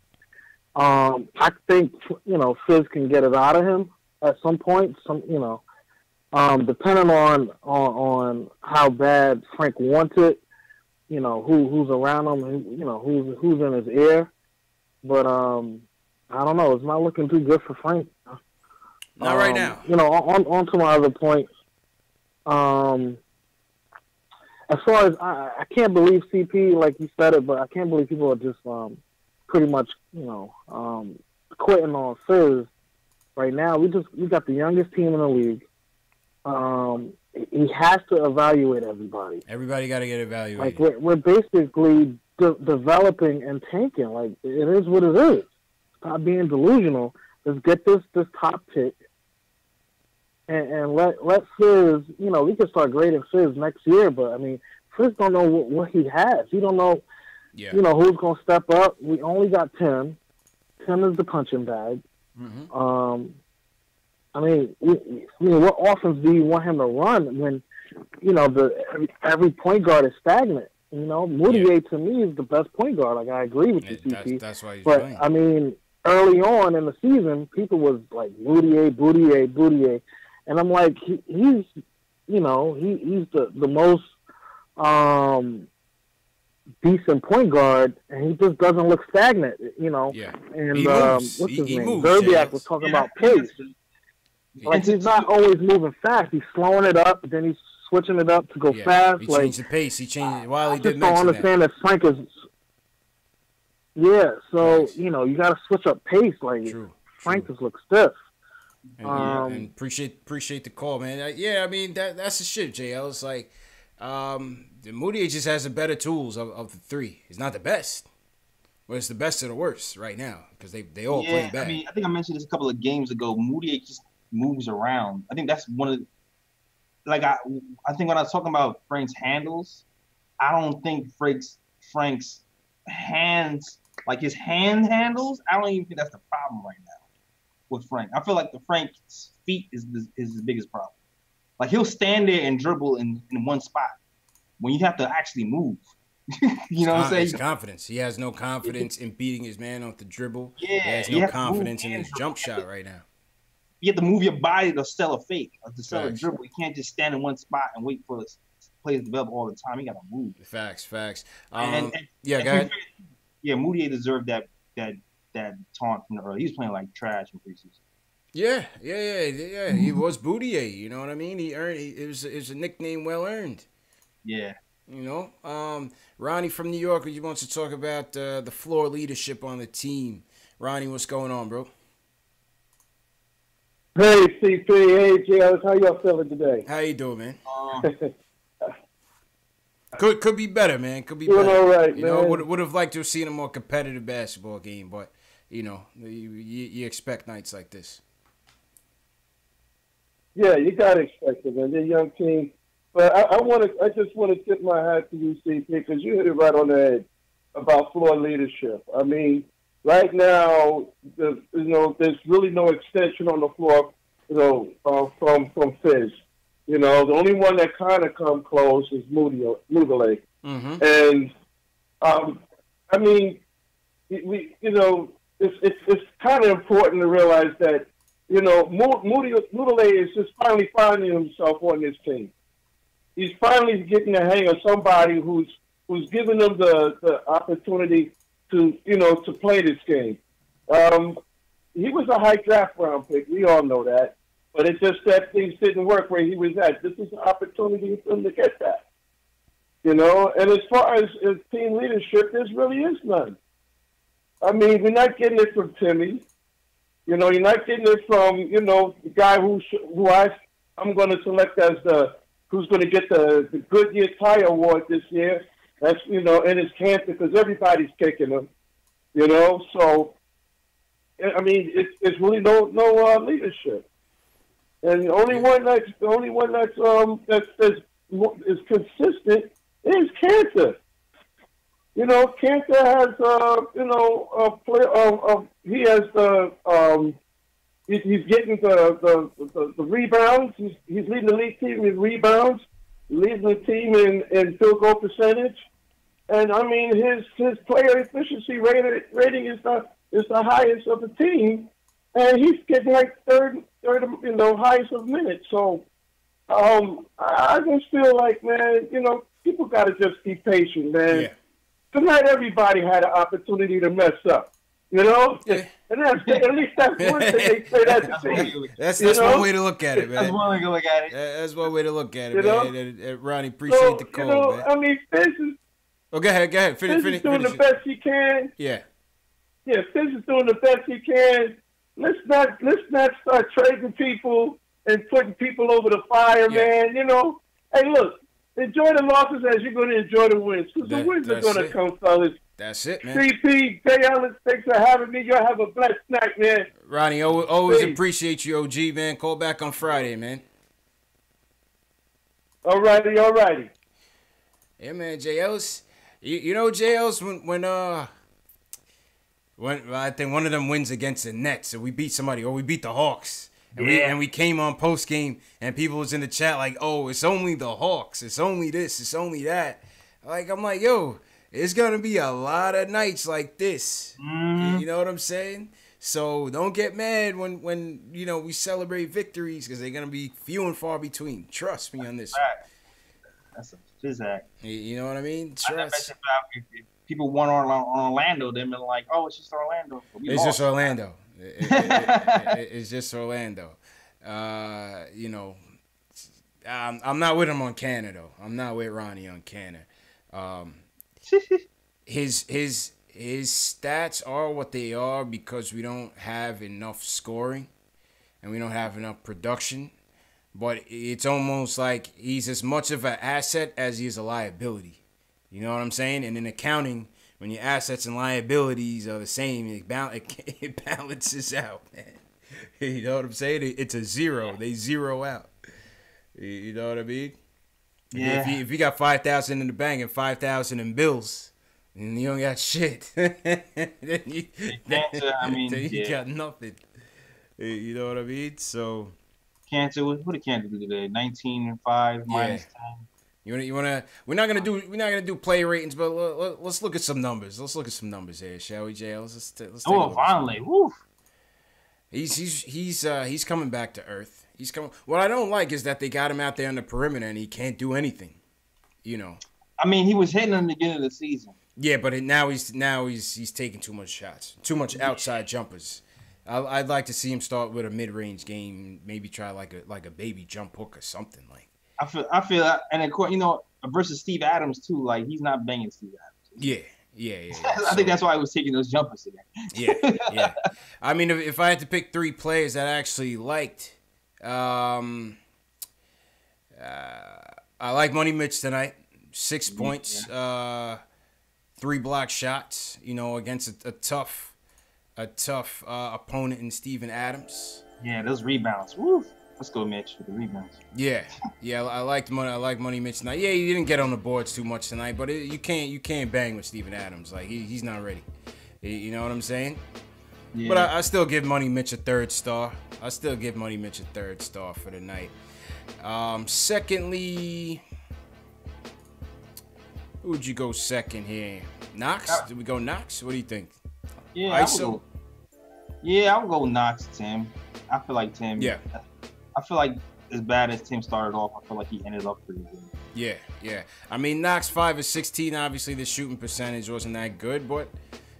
I think, Fizz can get it out of him at some point. Depending on how bad Frank wants it, who's around him, who's in his ear. But, I don't know. It's not looking too good for Frank. Not right now. On to my other point. As far as I can't believe CP, like you said it, but I can't believe people are just pretty much quitting on Fizz right now. We got the youngest team in the league. He has to evaluate everybody. Everybody got to get evaluated. Like we're basically developing and tanking. Like, it is what it is. Stop being delusional. Let's get this top pick and let Fizz, we can start grading Fizz next year, but Fizz don't know what he has. He don't know, who's going to step up. We only got Tim. Tim is the punching bag. Mm-hmm. I mean, what offense do you want him to run when, every point guard is stagnant? Moutier to me is the best point guard. Like, I agree with you, CP. That's why he's but playing. I mean, early on in the season, people was like Moutier, and I'm like, he's the most decent point guard, and he just doesn't look stagnant, Yeah. And He moves. what's his name? Moves, Zerbiak was talking about pace. Like, he's not always moving fast. He's slowing it up, then he's switching it up to go fast. He like, changed the pace. He changed it. Wiley I did just don't mention understand that Frank is. Yeah, so you got to switch up pace. Like, Frank just looks stiff. And appreciate the call, man. Yeah, I mean that's the shit, JL. It's like Moutier just has the better tools of the three. He's not the best, but it's the best of the worst right now because they all play bad. I mean, I think I mentioned this a couple of games ago. Moutier just moves around. I think that's one of the, like I think when I was talking about Frank's handles, I don't think Frank's hands, like his hand handles, I don't even think that's the problem right now with Frank. I feel like Frank's feet is his biggest problem. Like, he'll stand there and dribble in one spot when you have to actually move. You know what I'm saying? His confidence. He has no confidence in beating his man off the dribble. Yeah, he has no confidence in his jump shot right now. You have to move your body to sell a fake or to sell a dribble. You can't just stand in one spot and wait for the players to develop all the time. You got to move. Facts. Go ahead. Yeah, Moutier deserved that taunt from the early. He was playing like trash in preseason. Yeah. He was Moutier. You know what I mean? It was a nickname well earned. Yeah. Ronnie from New York, he wants to talk about the floor leadership on the team. Ronnie, what's going on, bro? Hey, CP. Hey, JLS. How y'all feeling today? How you doing, man? Could be better, man. Could be doing better. all right, you man. Would have liked to have seen a more competitive basketball game, but you expect nights like this. Yeah, you gotta expect it, man. They're a young team, but I just want to tip my hat to you, CP, because you hit it right on the head about floor leadership. I mean, right now, there's really no extension on the floor, from Fizz. The only one that kind of come close is Moutier. Mm-hmm. And I mean, it's kind of important to realize that Moutier is just finally finding himself on this team. He's finally getting the hang of somebody who's giving him the opportunity to play this game. He was a high draft round pick. We all know that. But it's just that things didn't work where he was at. This is an opportunity for him to get that. And as far as team leadership, there really is none. I mean, we're not getting it from Timmy. You're not getting it from, the guy who I'm going to select as who's going to get the Goodyear Tire Award this year. That's, and it's Cancer because everybody's kicking him. So, I mean, it's really no leadership. And the only one that's consistent is Cancer. Cancer has a player. He has he's getting the rebounds. He's leading the league team in rebounds, leading the team in field goal percentage. And I mean, his player efficiency rating is the highest of the team, and he's getting like third, highest of minutes. So, I just feel like, man, people got to just be patient, man. Yeah. Tonight, everybody had an opportunity to mess up, Yeah. and at least that's one thing they say that's the team. That's one way to look at it, man. That's one way to look at it. That's one way to look at it, man. And Ronnie, appreciate the call, man. I mean, Fizz is go ahead. Finish doing the best he can. Yeah. Yeah, Fizz is doing the best he can. Let's not start trading people and putting people over the fire, man. Hey, look, enjoy the losses as you're going to enjoy the wins, because the wins are going to come, fellas. That's it, man. CP, Jay Ellis, thanks for having me. Y'all have a blessed night, man. Ronnie, always appreciate you, OG, man. Call back on Friday, man. All righty. Yeah, man, Jay Ellis. Jay Ellis, when I think one of them wins against the Nets, and we beat somebody, or we beat the Hawks, And we came on post game, and people was in the chat like, "Oh, it's only the Hawks. It's only this. It's only that." I'm like, yo, it's gonna be a lot of nights like this. You know what I'm saying? So don't get mad when we celebrate victories, because they're gonna be few and far between. Trust me on this. That's a physac. You know what I mean? Trust. If people want on Orlando, they've been like, "Oh, it's just Orlando." It's just Orlando. It's just Orlando. I'm not with him on Canada, though. I'm not with Ronnie on Canada. His stats are what they are because we don't have enough scoring and we don't have enough production. But it's almost like he's as much of an asset as he is a liability. You know what I'm saying? And in accounting, when your assets and liabilities are the same, it balances out, man. You know what I'm saying? It's a zero. They zero out. You know what I mean? Yeah. If you got 5,000 in the bank and 5,000 in bills, and you don't got shit, then you got nothing. You know what I mean? So. Cancer. What did Cancer do today? 19-5 minus 10. You wanna? We're not gonna do play ratings, but let's look at some numbers. Let's look at some numbers here, shall we, Jay? Let's take a look. Finally, woo! He's coming back to earth. He's coming. What I don't like is that they got him out there on the perimeter and he can't do anything. I mean, he was hitting in the beginning of the season. Yeah, but now he's taking too much shots, too much outside jumpers. I'd like to see him start with a mid-range game, maybe try like a baby jump hook or something like. I feel that, and of course, versus Steve Adams too. Like, he's not banging Steve Adams. Yeah. I think that's why he was taking those jumpers today. Yeah. I mean, if I had to pick 3 players that I actually liked, I like Money Mitch tonight. 6 points, 3 block shots. Against a tough opponent in Steven Adams. Yeah, those rebounds. Woo! Let's go, Mitch, with the rebounds. Yeah. I like Money Mitch tonight. Yeah, he didn't get on the boards too much tonight, but you can't bang with Steven Adams. Like, he's not ready. You know what I'm saying? Yeah. But I still give Money Mitch a 3rd star. I still give Money Mitch a 3rd star for the night. Secondly, who would you go second here? Knox? Did we go Knox? What do you think? Yeah, I would go Knox, Tim. I feel like Tim. Yeah. I feel like as bad as Tim started off, I feel like he ended up pretty good. Yeah. I mean, Knox 5 of 16. Obviously, the shooting percentage wasn't that good, but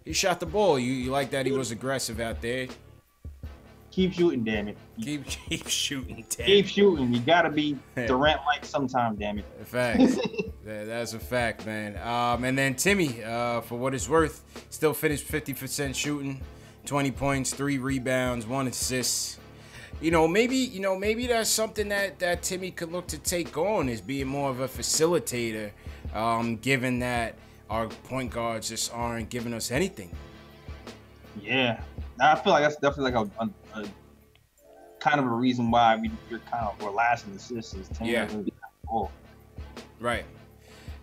he shot the ball. You like that he was aggressive out there. Keep shooting, damn it. Keep shooting, damn it. Keep shooting. You gotta be Durant-like sometime, damn it. Facts. That's a fact, man. And then Timmy, for what it's worth, still finished 50% shooting, 20 points, 3 rebounds, 1 assist. Maybe that's something that Timmy could look to take on, is being more of a facilitator, given that our point guards just aren't giving us anything. Yeah, I feel like that's definitely like a kind of a reason why we're kind of relaxing the systems. Right.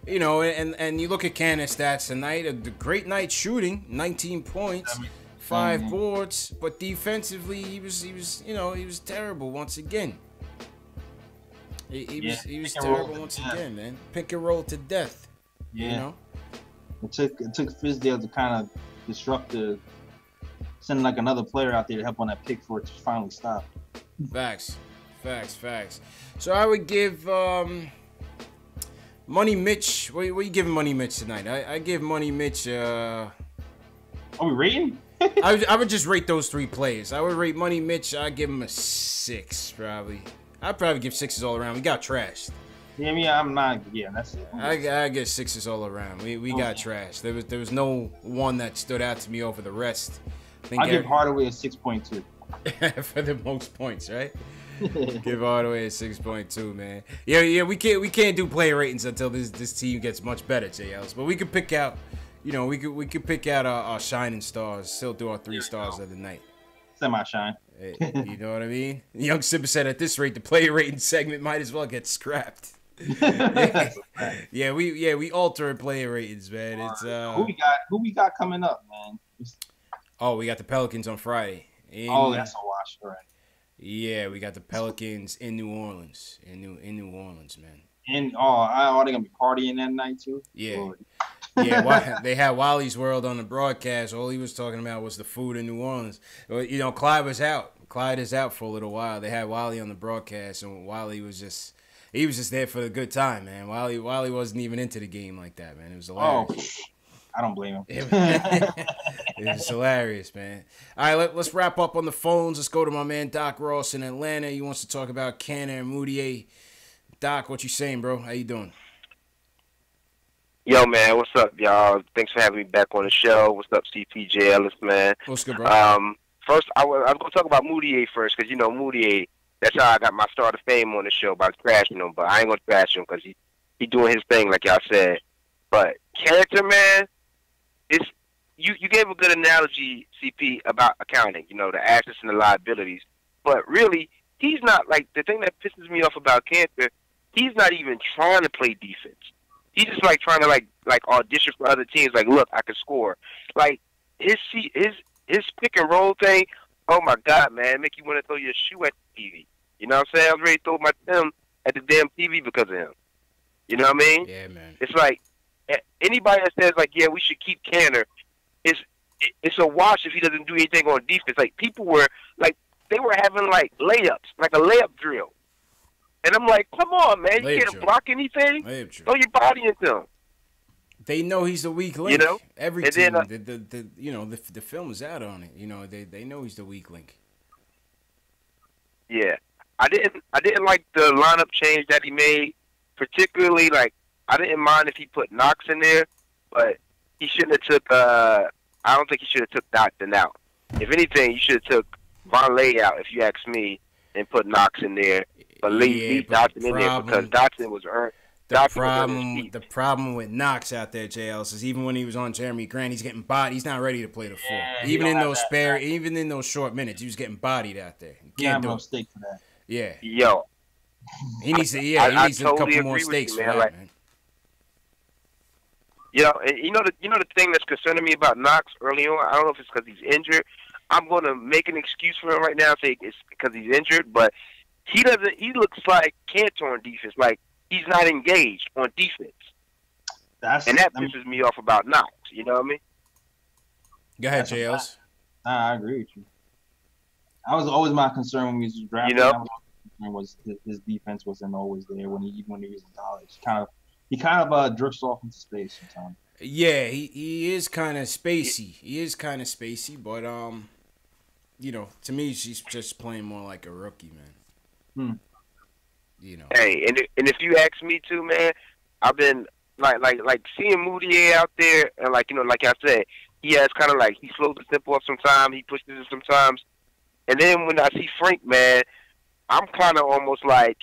And you look at Candace's stats tonight, a great night shooting, 19 points. 5 boards, but defensively he was terrible once again. He was terrible once again, man. Pick and roll to death. Yeah. It took Fizdale to kind of disrupt send like another player out there to help on that pick for it to finally stop. Facts. So I would give Money Mitch. What are you giving Money Mitch tonight? I give Money Mitch. Are we rating? I would just rate those 3 players. I would rate Money Mitch. I'd give him a 6, probably. I'd probably give 6s all around. We got trashed. Yeah, I'm not. Yeah, that's it. I get 6s all around. We got trashed. There was no one that stood out to me over the rest. I give Hardaway a 6.2 for the most points, right? Give Hardaway a 6.2, man. Yeah. We can't do player ratings until this team gets much better, JLs. But we could pick out. We could pick out our shining stars. Still do our 3 stars of the night. Semi-shine. You know what I mean? Young Simba said, at this rate, the player rating segment might as well get scrapped. We alter player ratings, man. It's who we got coming up, man? We got the Pelicans on Friday. That's a wash, right? Yeah, we got the Pelicans in New Orleans. In New Orleans, man. And they're gonna be partying that night too. Yeah. Lord. Yeah, they had Wally's World on the broadcast. All he was talking about was the food in New Orleans. Well, you know, Clyde was out. Clyde is out for a little while. They had Wally on the broadcast, and Wally was just there for the good time, man. Wally wasn't even into the game like that, man. It was hilarious. I don't blame him. It was hilarious, man. All right, let's wrap up on the phones. Let's go to my man Doc Ross in Atlanta. He wants to talk about Canner and Moutier. Doc, what you saying, bro? How you doing? Yo, man, what's up, y'all? Thanks for having me back on the show. What's up, CPJ Ellis, man? What's good, bro? First, I was going to talk about Moutier first, because, you know, Moutier, that's how I got my start of fame on the show, by crashing him. But I ain't going to crash him, because he doing his thing, like y'all said. But character, man, you gave a good analogy, CP, about accounting, you know, the assets and the liabilities. But really, he's not, like, the thing that pisses me off about Cantor, he's not even trying to play defense. He's just like trying to like audition for other teams. Like, look, I can score. Like his pick and roll thing. Oh my God, man, make you want to throw your shoe at the TV. You know what I'm saying? I was ready to throw my thumb at the damn TV because of him. You know what I mean? Yeah, man. It's like anybody that says like, yeah, we should keep Canner. It's a wash if he doesn't do anything on defense. Like people were like they were having like layups, like a layup drill. And I'm like, come on, man. You can't block anything? Throw your body into him. They know he's the weak link. You know? Every and team, then, you know, the film is out on it. You know, they know he's the weak link. Yeah. I didn't like the lineup change that he made. Particularly, like, I didn't mind if he put Knox in there, but he shouldn't have took, I don't think he should have took Dotson out. If anything, you should have took Vonleh out, if you ask me, and put Knox in there. But leave Dotson in there because Dotson was earned. The problem with Knox out there, JL, is even when he was on Jeremy Grant, he's getting bodied. He's not ready to play the floor. Even in those short minutes, he was getting bodied out there. He can't do steak for that. Yeah. Yo. He needs to. Yeah, he needs a couple more steaks for that, man. You know, and you know the thing that's concerning me about Knox early on. I don't know if it's because he's injured. I'm going to make an excuse for him right now, say it's because he's injured, but. He looks like Cantor on defense. Like, he's not engaged on defense. That pisses me off about Knox. You know what I mean? Go ahead, JLs. I agree with you. That was always my concern when we was drafting. You know? Was his defense wasn't always there even when he was in college. He kind of drifts off into space sometimes. Yeah, he is kind of spacey. But you know, to me, she's just playing more like a rookie, man. You know. Hey, and if you ask me too, man, I've been like seeing Moutier out there, and like, you know, like I said, he has kind of like he slows the tempo up sometimes, he pushes it sometimes, and then when I see Frank, man, I'm kind of almost like,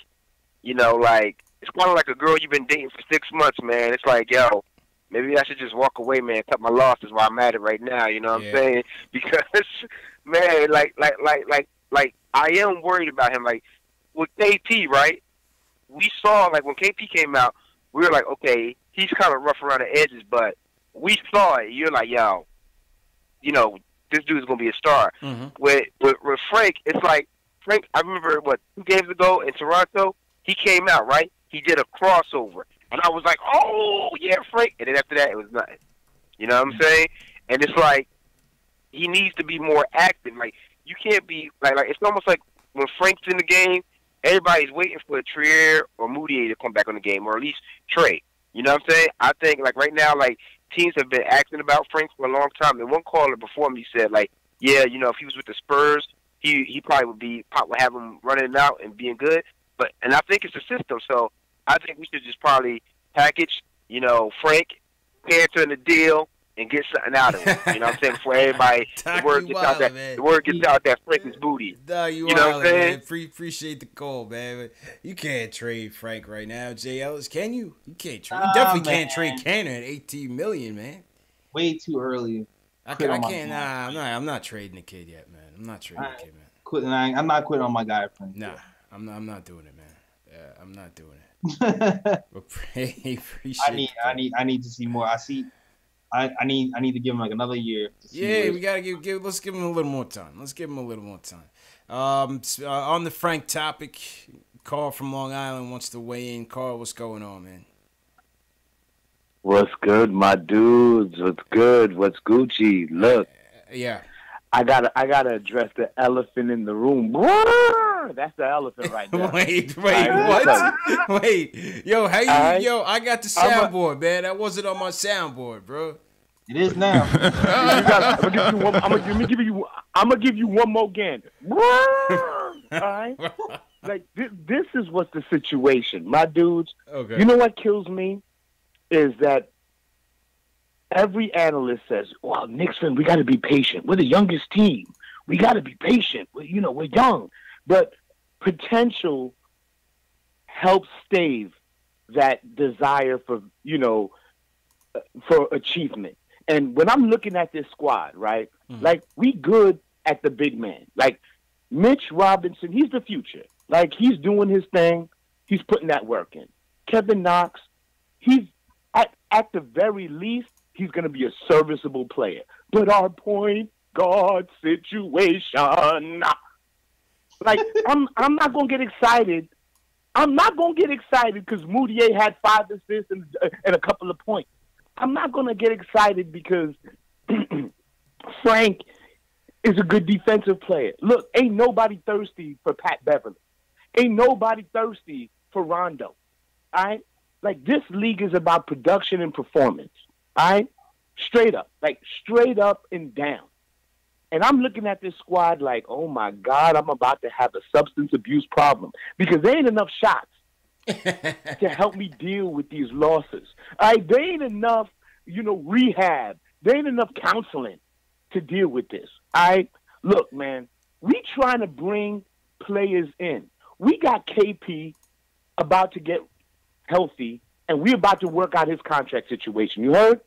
you know, like it's kind of like a girl you've been dating for 6 months, man. It's like, yo, maybe I should just walk away, man, cut my losses while I'm at it right now. You know what I'm saying? Because, man, like I am worried about him, like. With KP, right? We saw, like, when KP came out, we were like, okay, he's kind of rough around the edges, but we saw it. You're like, yo, you know, this dude's going to be a star. Mm-hmm. With Frank, it's like, Frank, I remember, 2 games ago in Toronto, he came out, right? He did a crossover. And I was like, oh, yeah, Frank. And then after that, it was nothing. You know what I'm saying? And it's like, he needs to be more active. Like, you can't be, like it's almost like when Frank's in the game, everybody's waiting for Trier or Moutier to come back on the game, or at least Trey. You know what I'm saying? I think, like, right now, like, teams have been asking about Frank for a long time. And one caller before me said, like, yeah, you know, if he was with the Spurs, he probably would have him running out and being good. And I think it's a system. So I think we should just probably package, you know, Frank, Cantor in the deal, and get something out of it. You know what I'm saying? Before everybody, the word gets out that Frank is booty. You know what I'm saying? Appreciate the call, man. But you can't trade Frank right now, J. Ellis. Can you? You can't trade. You definitely can't trade Cantor at $18 million, man. Way too early. I can't. I'm not trading the kid yet, man. I'm not trading the kid, man. I'm not quitting on my guy, Frank. Nah, I'm not doing it, man. I'm not doing it. But appreciate. I need to see more. I I need to give him like another year. To see Yeah, we gotta let's give him a little more time. On the Frank topic, Carl from Long Island wants to weigh in. Carl, what's going on, man? What's good, my dudes? What's good? What's Gucci? Look, yeah, I gotta address the elephant in the room. That's the elephant right there. Wait, what? Wait, yo, how you? Yo, I got the soundboard, man. That wasn't on my soundboard, bro. It is now. I'm gonna give you one more again. All right. Like this is what's the situation, my dudes. Okay. You know what kills me is that every analyst says, "Well, Knicks fan, we got to be patient. We're the youngest team. We got to be patient. We're young." But potential helps stave that desire for achievement. And when I'm looking at this squad, right, like we good at the big man. Like Mitch Robinson, he's the future. Like he's doing his thing. He's putting that work in. Kevin Knox, he's at the very least, he's going to be a serviceable player. But our point guard situation, like I'm not going to get excited. I'm not going to get excited because Moutier had 5 assists and a couple of points. I'm not going to get excited because Frank is a good defensive player. Look, ain't nobody thirsty for Pat Beverly. Ain't nobody thirsty for Rondo. All right? Like, this league is about production and performance. All right? Straight up and down. And I'm looking at this squad like, oh, my God, I'm about to have a substance abuse problem because there ain't enough shots to help me deal with these losses. All right? There ain't enough, rehab. There ain't enough counseling to deal with this. All right? Look, man, we trying to bring players in. We got KP about to get healthy, and we about to work out his contract situation. You heard?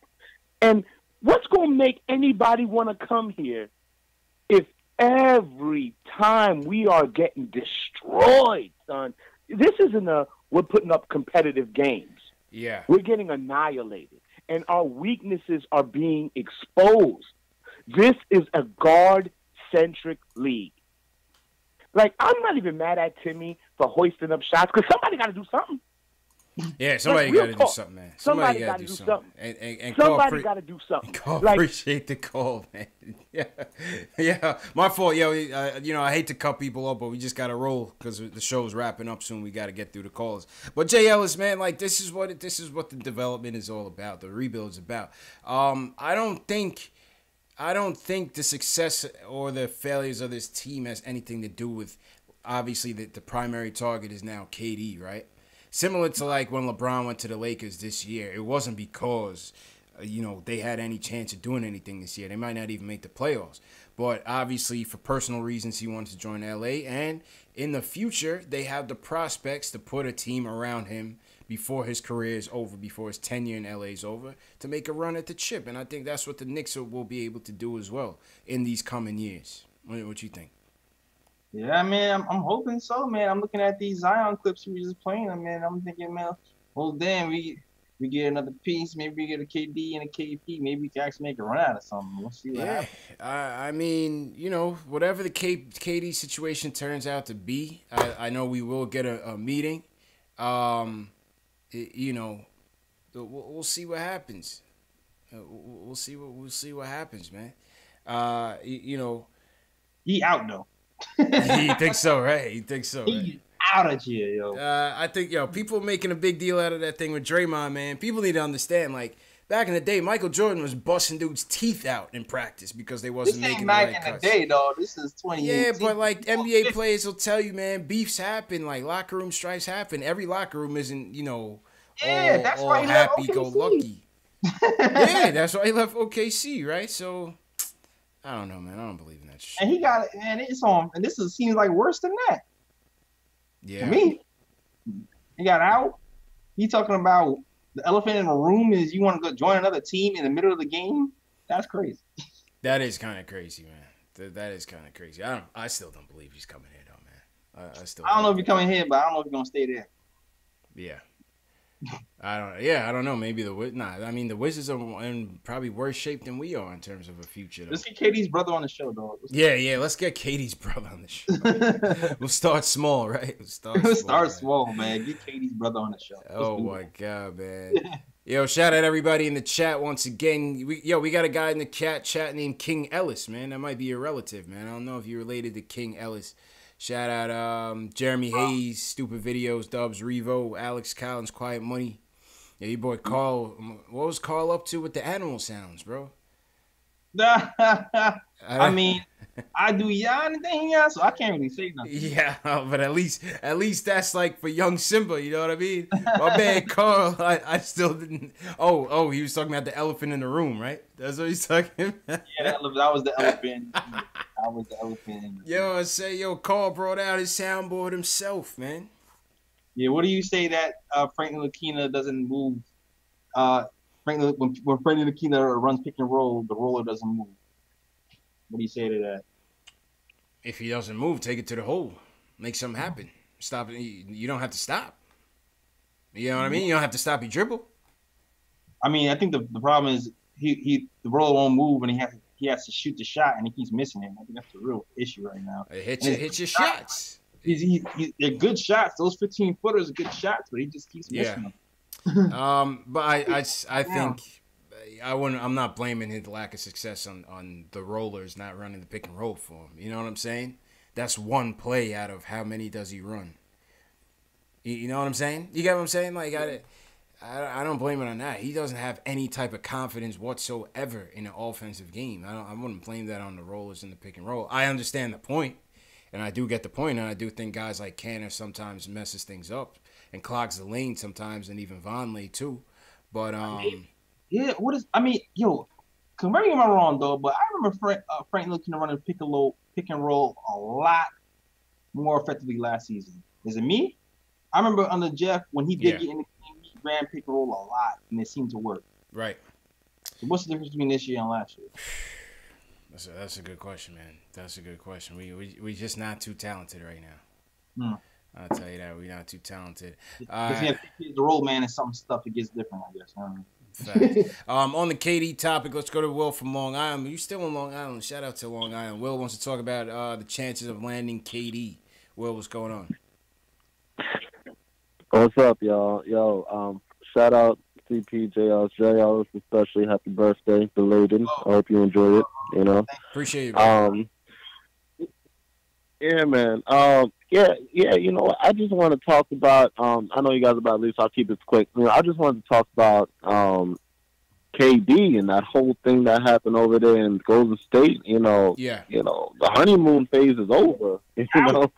And what's going to make anybody want to come here if every time we are getting destroyed, son? This isn't we're putting up competitive games. Yeah. We're getting annihilated, and our weaknesses are being exposed. This is a guard-centric league. Like, I'm not even mad at Timmy for hoisting up shots because somebody got to do something. Yeah, somebody got to do something, man. Somebody got to do something. And somebody got to do something. Call, appreciate the call, man. Yeah. My fault, yo. I hate to cut people up, but we just got to roll because the show's wrapping up soon. We got to get through the calls. But Jay Ellis, man, like this is what the development is all about. The rebuild is about. I don't think the success or the failures of this team has anything to do with, obviously, the primary target is now KD, right? Similar to like when LeBron went to the Lakers this year, it wasn't because, they had any chance of doing anything this year. They might not even make the playoffs. But obviously, for personal reasons, he wanted to join LA. And in the future, they have the prospects to put a team around him before his career is over, before his tenure in LA is over, to make a run at the chip. And I think that's what the Knicks will be able to do as well in these coming years. What you think? Yeah, man, I'm hoping so, man. I'm looking at these Zion clips we were just playing them, man. I'm thinking, man, well, damn, we get another piece. Maybe we get a KD and a KP. Maybe we can actually make a run out of something. We'll see what happens. I mean, whatever the KD situation turns out to be, I know we will get a meeting. We'll see what happens. We'll see what happens, man. He out though. He thinks so, right? He's out of here, yo. I think, people making a big deal out of that thing with Draymond, man. People need to understand, like, back in the day, Michael Jordan was busting dudes' teeth out in practice because they wasn't making the right cuts. Back in the day, though. This is 2018. Yeah, but, like, NBA players will tell you, man, beefs happen. Like, locker room strifes happen. Every locker room isn't, all happy-go-lucky. Yeah, that's why he left OKC, right? So, I don't know, man. I don't believe in that shit. And he got it, and it's on. And this seems like worse than that. Yeah. To me, he got out. He talking about the elephant in the room is you want to go join another team in the middle of the game. That's crazy. That is kind of crazy, man. That is kind of crazy. I still don't believe he's coming here, though, man. I don't know if he's coming here, but I don't know if he's gonna stay there. Yeah. I don't know. Maybe the the Wizards are in probably worse shape than we are in terms of a future. Though. Let's get KD's brother on the show, dog. Let's get KD's brother on the show. We'll start small, right? We'll start small, man. Get KD's brother on the show. Oh my God, man. Yo, shout out everybody in the chat once again. We got a guy in the chat named King Ellis, man. That might be your relative, man. I don't know if you're related to King Ellis. Shout out Jeremy Hayes, Stupid Videos, Dubs, Revo, Alex Collins, Quiet Money. Yeah, your boy Carl. What was Carl up to with the animal sounds, bro? I mean, I do anything, so I can't really say nothing. Yeah, but at least that's like for young Simba, you know what I mean? My man Carl, I still didn't. Oh, he was talking about the elephant in the room, right? That's what he's talking about. Yeah, that was the elephant. That was the elephant. Yo, Carl brought out his soundboard himself, man. Yeah, what do you say that Frank Ntilikina doesn't move? When Frank Ntilikina runs pick and roll, the roller doesn't move. What do you say to that? If he doesn't move, take it to the hole. Make something happen. Stop it. You don't have to stop. You know what I mean? You don't have to stop your dribble. I mean, I think the problem is the roller won't move and he has to shoot the shot and he keeps missing it. I think that's the real issue right now. Hit your shots. They're good shots. Those 15-footers are good shots, but he just keeps missing them. But I think I'm not blaming his lack of success on the rollers not running the pick and roll for him. You know what I'm saying? That's one play out of how many does he run? You know what I'm saying? You get what I'm saying? Like I don't blame it on that. He doesn't have any type of confidence whatsoever in an offensive game. I wouldn't blame that on the rollers in the pick and roll. I understand the point. And I do get the point, and I do think guys like Canner sometimes messes things up and clogs the lane sometimes, and even Vonleh too. But yeah, correct me if I'm wrong though, but I remember Frank Ntilikina running pick and roll a lot more effectively last season. Is it me? I remember under Jeff when he did get in the game, he ran pick and roll a lot, and it seemed to work. Right. So what's the difference between this year and last year? That's a good question, man. That's a good question. We just not too talented right now. I'll tell you that we're not too talented. Because the roll man and some stuff it gets different, I guess. On the KD topic, let's go to Will from Long Island. You still in Long Island? Shout out to Long Island. Will wants to talk about the chances of landing KD. Will, what's going on? What's up, y'all? Yo, shout out CP, JLs, especially happy birthday, belated. I hope you enjoy it. You know, appreciate it. Yeah, man. Yeah. You know, I just want to talk about. I know you guys about least. I'll keep it quick. You know, I just wanted to talk about KD and that whole thing that happened over there in Golden State. You know, the honeymoon phase is over. You know,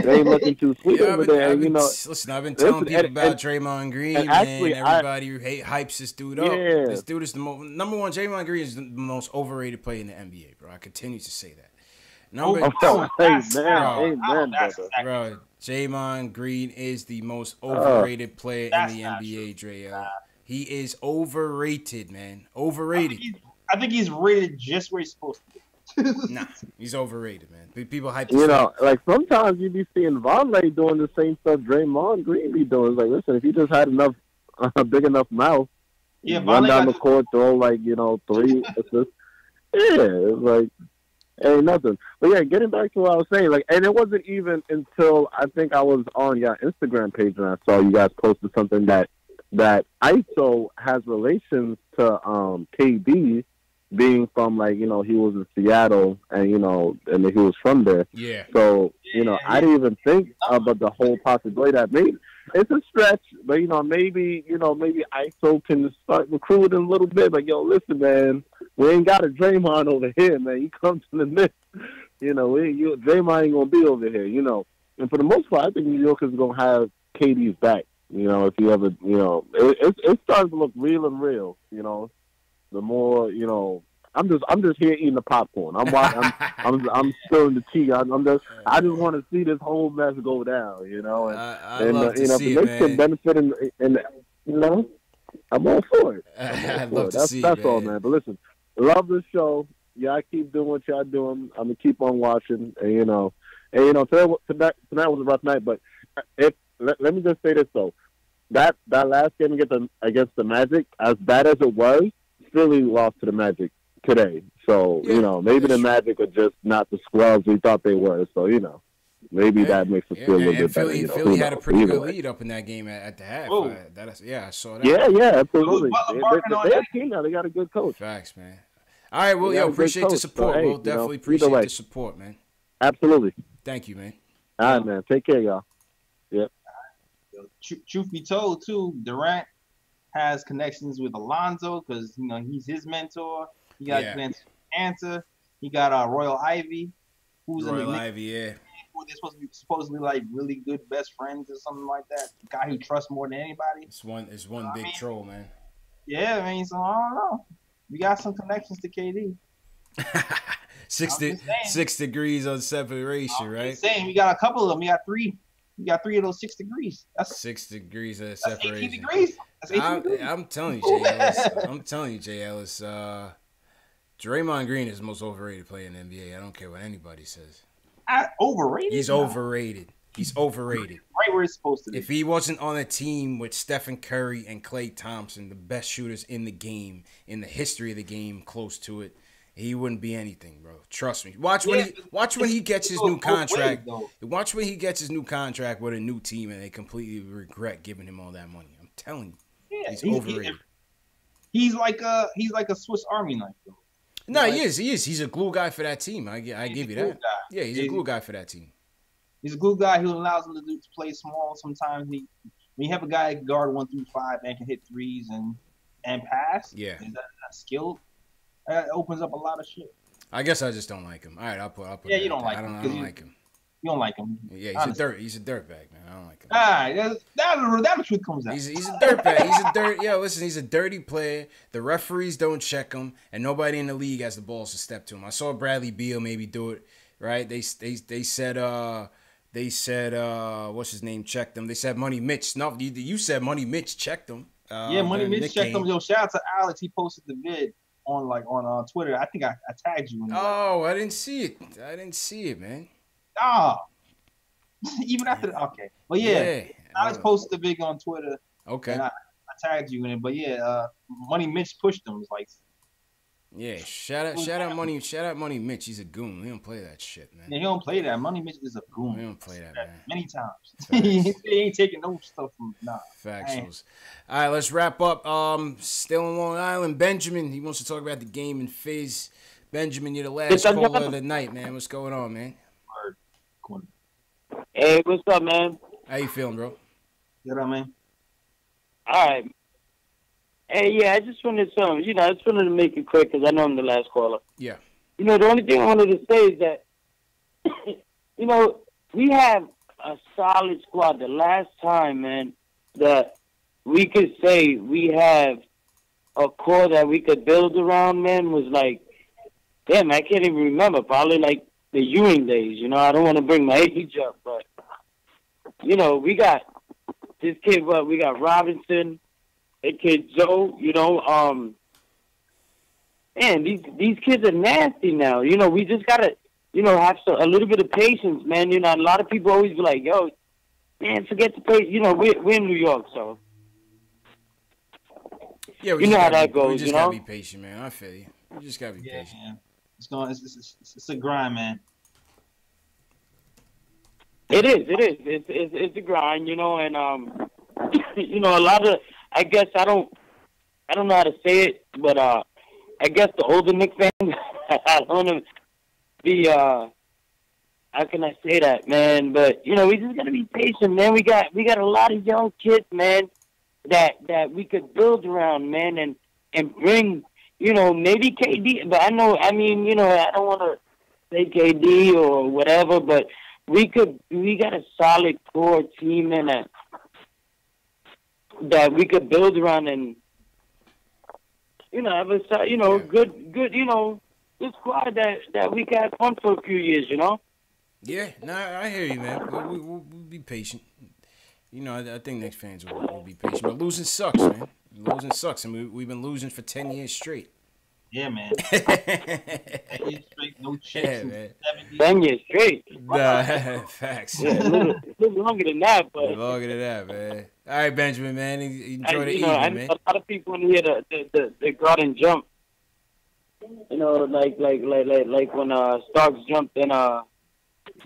they ain't looking too sweet over there. Listen, I've been telling people about Draymond Green, and actually, everybody hypes this dude up. Yeah. This dude is the number one. Draymond Green is the most overrated player in the NBA, bro. I continue to say that. Amen, bro. Draymond Green is the most overrated player in the NBA, Dre. He is overrated, man. Overrated. I think he's rated just where he's supposed to be. Nah, he's overrated, man. People hype. You know, like sometimes you be seeing Vonleh doing the same stuff Draymond Green be doing. It's like, listen, if he just had a big enough mouth, run down the court, throw 3 assists. Yeah, it's like ain't nothing. But yeah, getting back to what I was saying, and it wasn't even until I think I was on your Instagram page and I saw you guys posted something that ISO has relations to KD being from he was in Seattle and he was from there. Yeah. So I didn't even think about the whole possibility that maybe it's a stretch, but maybe ISO can start recruiting a little bit. But listen, man, we ain't got a Draymond over here, man. He comes to the Knicks. Draymond ain't gonna be over here. And for the most part, I think New York is gonna have KD's back. If you ever, it's starting to look real and real. The more, I'm just here eating the popcorn. I'm spilling the tea. I just want to see this whole mess go down. I love to see it, man. Can benefit I'm all for it. I'd love to see it. That's all, man. But listen, love this show. Y'all keep doing what y'all doing. I'm gonna keep on watching. And tonight was a rough night, but let me just say this though. that last game against the Magic, as bad as it was, Philly lost to the Magic today. So, maybe the Magic are just not the squads we thought they were. So, maybe that makes us feel a little bit Philly, better. Philly had a pretty good lead up in that game at the half. I saw that. Yeah, absolutely. They're a team now. They got a good coach. Facts, man. All right, well, appreciate the support. So, we'll definitely appreciate the support, man. Absolutely. Thank you, man. All right, man. Take care, y'all. Yep. Truth be told, too, Durant has connections with Alonzo because he's his mentor. He got connections with Anta. He got Royal Ivy, who's Royal in the Ivy, yeah. They're supposedly like really good best friends or something like that. The guy who trusts more than anybody. It's one big troll, man. Yeah, so I don't know. We got some connections to KD. 6 degrees on separation, right? Saying we got a couple of them. We got three. We got 3 of those 6 degrees. That's 6 degrees of separation. 18 degrees. That's 18 degrees. I'm telling you, Jay Ellis. Draymond Green is the most overrated player in the NBA. I don't care what anybody says. Overrated? He's overrated. He's overrated. Right where he's supposed to be. If he wasn't on a team with Stephen Curry and Klay Thompson, the best shooters in the game, in the history of the game, close to it, he wouldn't be anything, bro. Trust me. Watch when he gets his new contract. Watch when he gets his new contract with a new team and they completely regret giving him all that money. I'm telling you. He's overrated. He's like a Swiss Army knife, though. No, he is. He's a glue guy for that team. I give you that. Yeah, he's a glue guy for that team. He's a glue guy who allows him to play small. Sometimes when you have a guy that can guard 1 through 5 and can hit threes and pass, yeah, is that skilled? That opens up a lot of shit. I guess I just don't like him. All right, I'll put. Yeah, you don't like him. I don't like him. You don't like him. Yeah, he's a dirtbag, man. I don't like him. That the truth comes out. He's a dirtbag. He's a dirty player. The referees don't check him, and nobody in the league has the balls to step to him. I saw Bradley Beal maybe do it. Right? They said what's his name checked him. They said Money Mitch. No, you said Money Mitch checked him. Money Mitch checked him. Yo, shout out to Alex. He posted the vid on Twitter. I think I tagged you in it. Oh, I didn't see it, man. Even after okay. But yeah. Alex posted the vid on Twitter. Okay. And I tagged you in it. But yeah, Money Mitch pushed him. It's like shout out Money Mitch. He's a goon. He don't play that shit, man. Yeah, he don't play that. Money Mitch is a goon. He don't play that, man. Many times. he ain't taking no stuff from Factuals. All right, let's wrap up. Still in Long Island, Benjamin. He wants to talk about the game in Fizz. Benjamin, you're the last caller of the night, man. What's going on, man? Hey, what's up, man? How you feeling, bro? Good, man. All right. Hey, yeah, I just wanted to make it quick because I know I'm the last caller. Yeah. The only thing I wanted to say is that, we have a solid squad. The last time, man, that we could say we have a core that we could build around, man, was like, damn, I can't even remember. Probably like the Ewing days, I don't want to bring my age up, but, we got this kid, we got Robinson, a kid Joe, man, these kids are nasty now. We just gotta, have a little bit of patience, man. A lot of people always be like, yo, man, forget the patience. We're in New York, so. Yeah, we how that goes, We just gotta be patient, man. I feel you. We just gotta be patient. Man. It's a grind, man. It is. It's a grind, and a lot of, I guess I don't know how to say it, but I guess the older Knicks fans, I don't want to be how can I say that, man? But we just gotta be patient, man. We got a lot of young kids, man, that we could build around, man, and bring, maybe KD, but I don't want to say KD or whatever, but we got a solid core team in it that we could build around and have a good good squad that we got fun for a few years, Yeah, I hear you, man. We'll be patient. I think Knicks fans will be patient, but losing sucks, man. Losing sucks, and we've been losing for 10 years straight. Yeah, man. 10 years straight, no checks. Yeah, man. 10 years straight. Nah, facts. Yeah, a little longer than that, but longer than that, man. All right, Benjamin, man. Enjoy the evening, I know man. a lot of people in here that go out and jump. You know, like when Starks jumped in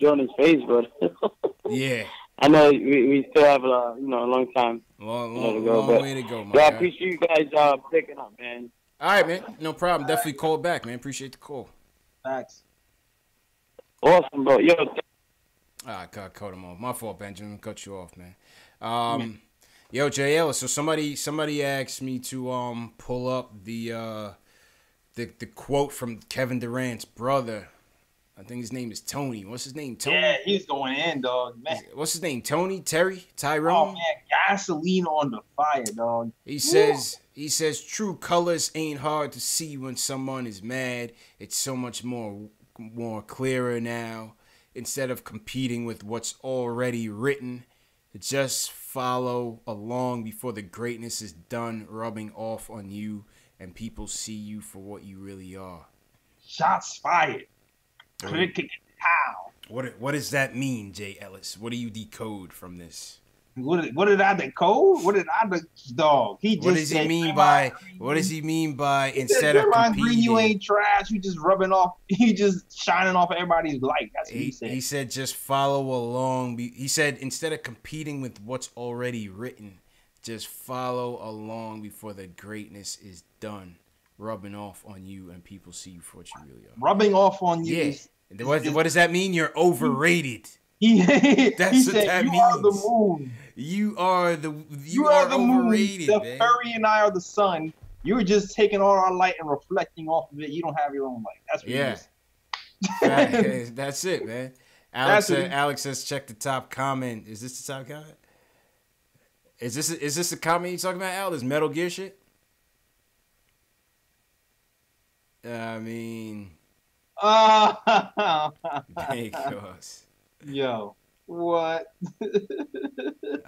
Jordan's face, but Yeah. I know we still have a long time Long way to go, man. Yeah, I appreciate you guys picking up, man. All right, man. No problem. Definitely call back, man. Appreciate the call. Thanks. Awesome, bro. Yo. I cut him off. My fault, Benjamin. Cut you off, man. Yo, JL. So somebody asked me to pull up the quote from Kevin Durant's brother. I think his name is Tony. What's his name? Tony? Yeah, he's going in, dog. Man. What's his name? Tony? Terry? Tyrone? Oh, man. Gasoline on the fire, dog. He says, true colors ain't hard to see when someone is mad. It's so much more clearer now. Instead of competing with what's already written, just follow along before the greatness is done rubbing off on you and people see you for what you really are. Shots fired. How? What does that mean, Jay Ellis? What do you decode from this? What did I decode? What did I dog? He just what does he mean by instead of competing? Green, you ain't trash. You just rubbing off. You just shining off everybody's light. That's what he said. He said just follow along. He said instead of competing with what's already written, just follow along before the greatness is done, rubbing off on you and people see you for what you really are. Rubbing off on you. Yeah. What does that mean? You're overrated. That's what that means. You are the moon. You are the overrated, moon. The furry and I are the sun. You're just taking all our light and reflecting off of it. You don't have your own light. That's what it is. That's it, man. Alex says, check the top comment. Is this the top comment? Is this the comment you talking about, Al? This Metal Gear shit? I mean... because... Yo, what?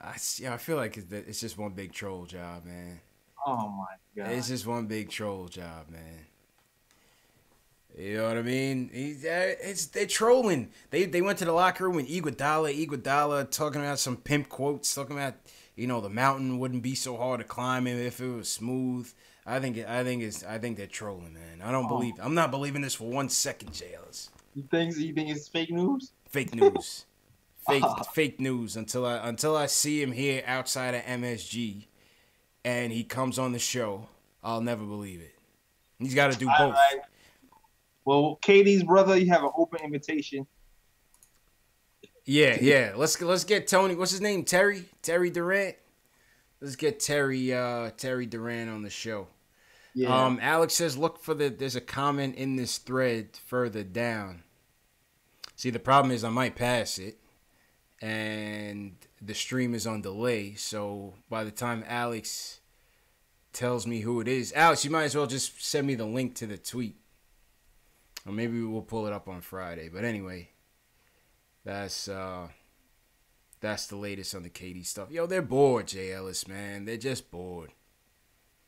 I feel like it's just one big troll job, man. Oh my god! It's just one big troll job, man. You know what I mean? They're trolling. They went to the locker room with Iguodala talking about some pimp quotes, talking about the mountain wouldn't be so hard to climb if it was smooth. I think they're trolling, man. I don't believe. I'm not believing this for 1 second, JLS. You think it's fake news? Fake news. Fake news until I see him here outside of MSG and he comes on the show, I'll never believe it. He's got to do both. Right. Well, Katie's brother, you have an open invitation. Yeah. Let's get Tony. What's his name? Terry Durant. Let's get Terry Durant on the show. Yeah. Alex says, there's a comment in this thread further down. See, the problem is I might pass it, and the stream is on delay. So by the time Alex tells me who it is, Alex, you might as well just send me the link to the tweet, or maybe we'll pull it up on Friday. But anyway, that's the latest on the KD stuff. Yo, they're bored, Jay Ellis, man. They're just bored.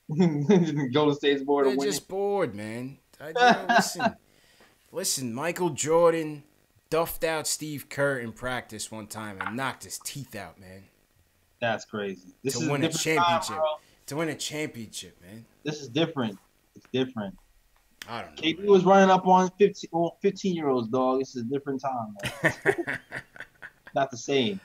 Golden State's bored. They're just bored, man. Listen. Michael Jordan duffed out Steve Kerr in practice one time and knocked his teeth out, man. That's crazy. To win a championship, man. This is different. It's different. I don't know. KD was running up on 15-year-olds, dog. This is a different time, man. Not the same.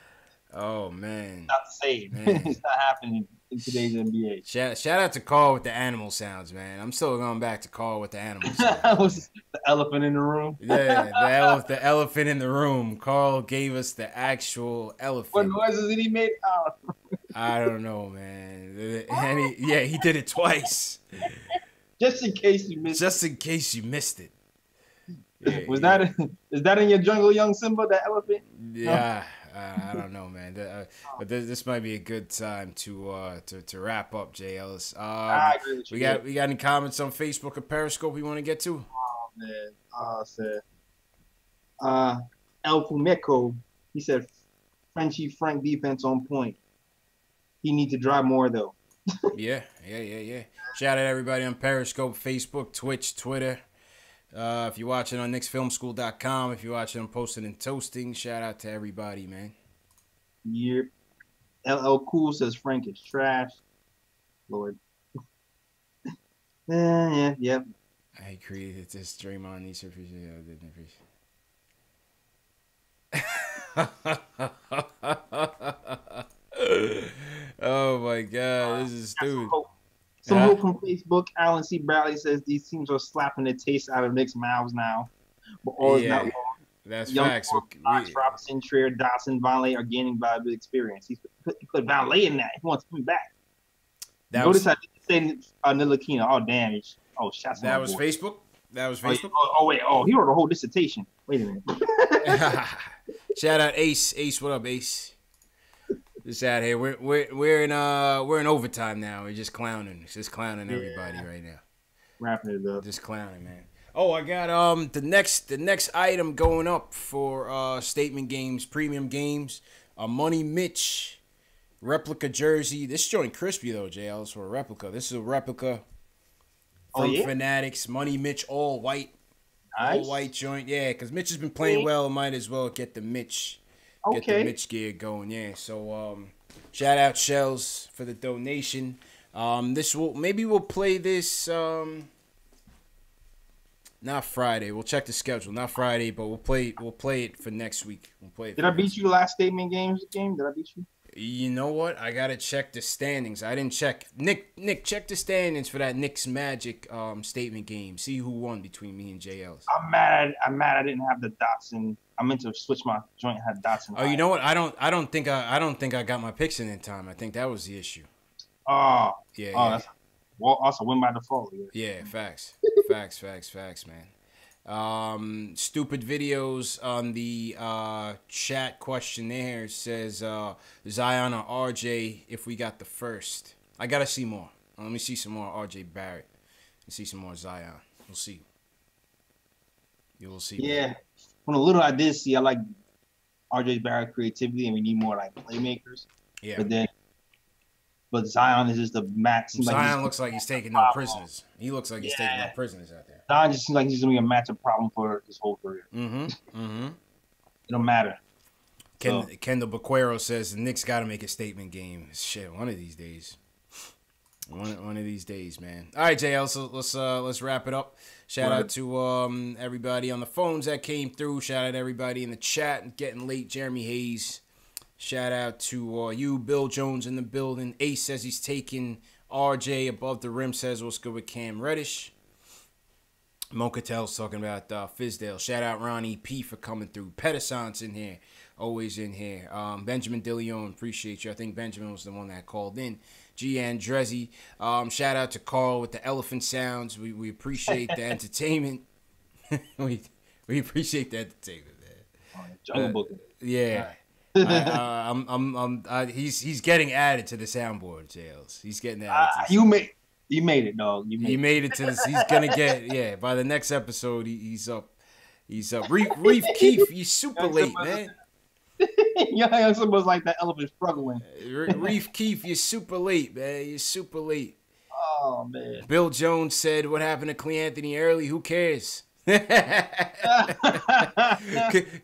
Oh, man. Not the same. It's not happening in today's NBA. Shout out to Carl with the animal sounds, man. I'm still going back to Carl with the animal sounds. That was the elephant in the room. Yeah, the elephant in the room. Carl gave us the actual elephant. What noises did he make? I don't know, man. And he did it twice. Just in case you missed it. Yeah, is that in your jungle, young Simba, that elephant? Yeah. I don't know, man. But this might be a good time to wrap up, Jay Ellis. I agree with you. We got any comments on Facebook or Periscope we want to get to? Oh man, El Fumeco, he said, Frenchie Frank defense on point. He needs to drive more though. Yeah. Shout out everybody on Periscope, Facebook, Twitch, Twitter. If you're watching on KnicksFilmSchool.com, if you're watching on Posted and Toasting, shout out to everybody, man. Yep. LL Cool says Frank is trash. Lord. Yeah. I created this Draymond needs to appreciate it. I didn't appreciate. Oh my God, this is stupid. Some hope from Facebook. Alan C. Bradley says these teams are slapping the taste out of Knicks' mouths now, but all is not wrong. That's Young facts. Fox, Robinson, Trier, Dotson, Vonleh are gaining valuable experience. He put Vonleh in that. He wants to come back. Notice I didn't say Ntilikina. Oh damn! Shots. That was Facebook. That was Facebook. Wait. He wrote a whole dissertation. Wait a minute. Shout out Ace. Ace, what up, Ace? Just out here. We're in overtime now. We're just clowning. Everybody right now. Wrapping it up. Just clowning, man. Oh, I got the next item going up for statement games, premium games. A Money Mitch replica jersey. This joint crispy though, JL. It's for a replica. This is a replica from Fanatics. Money Mitch, all white. Nice. All white joint. Yeah, because Mitch has been playing well. Might as well get the Mitch. Get the Mitch gear going, yeah. So shout out Shells for the donation. We'll play this not Friday. We'll check the schedule. Not Friday, but we'll play it for next week. Did I beat you last statement game? Did I beat you? You know what? I gotta check the standings. I didn't check. Nick, check the standings for that Knicks Magic statement game. See who won between me and JL's. I'm mad I didn't have the Dotson. I meant to switch my joint. Had Dotson. Oh, you know what? I don't think I got my picks in time. I think that was the issue. Oh. Yeah. Oh, that's also win by default. Yeah, facts, man. Stupid videos on the chat questionnaire says Zion or RJ if we got the first. I gotta see more. Let me see some more RJ Barrett and see some more Zion. We'll see. You will see. Yeah. From the little I did see, I like RJ Barrett creativity, and we need more like playmakers. Yeah. But Zion is just the max. Zion looks like he's taking no prisoners. He looks like he's taking no prisoners out there. Zion just seems like he's gonna be a matchup problem for his whole career. Mm-hmm. It don't matter. Kendall Baquero says the Knicks got to make a statement game. Shit, one of these days. One of these days, man. All right, JL. So let's wrap it up. Shout out to everybody on the phones that came through. Shout out to everybody in the chat. Getting late, Jeremy Hayes. Shout out to you, Bill Jones in the building. Ace says he's taking RJ above the rim. Says what's good with Cam Reddish. Mocatel's talking about Fizdale. Shout out Ronnie P for coming through. Pedison's in here. Always in here. Benjamin DeLeon, appreciate you. I think Benjamin was the one that called in. G. Andrezzi. Shout out to Carl with the elephant sounds. We appreciate the entertainment. we appreciate the entertainment, man. Jungle Book. Yeah. He's getting added to the soundboard, Jails. He's getting added. You made it, dog. He made it to this. He's gonna get by the next episode. He's up. Reef Keefe, you super late, man. Yeah, was like that elephant struggling. Reef Keefe, you're super late, man. You're super late. Oh man. Bill Jones said, "What happened to Cle Anthony early? Who cares?"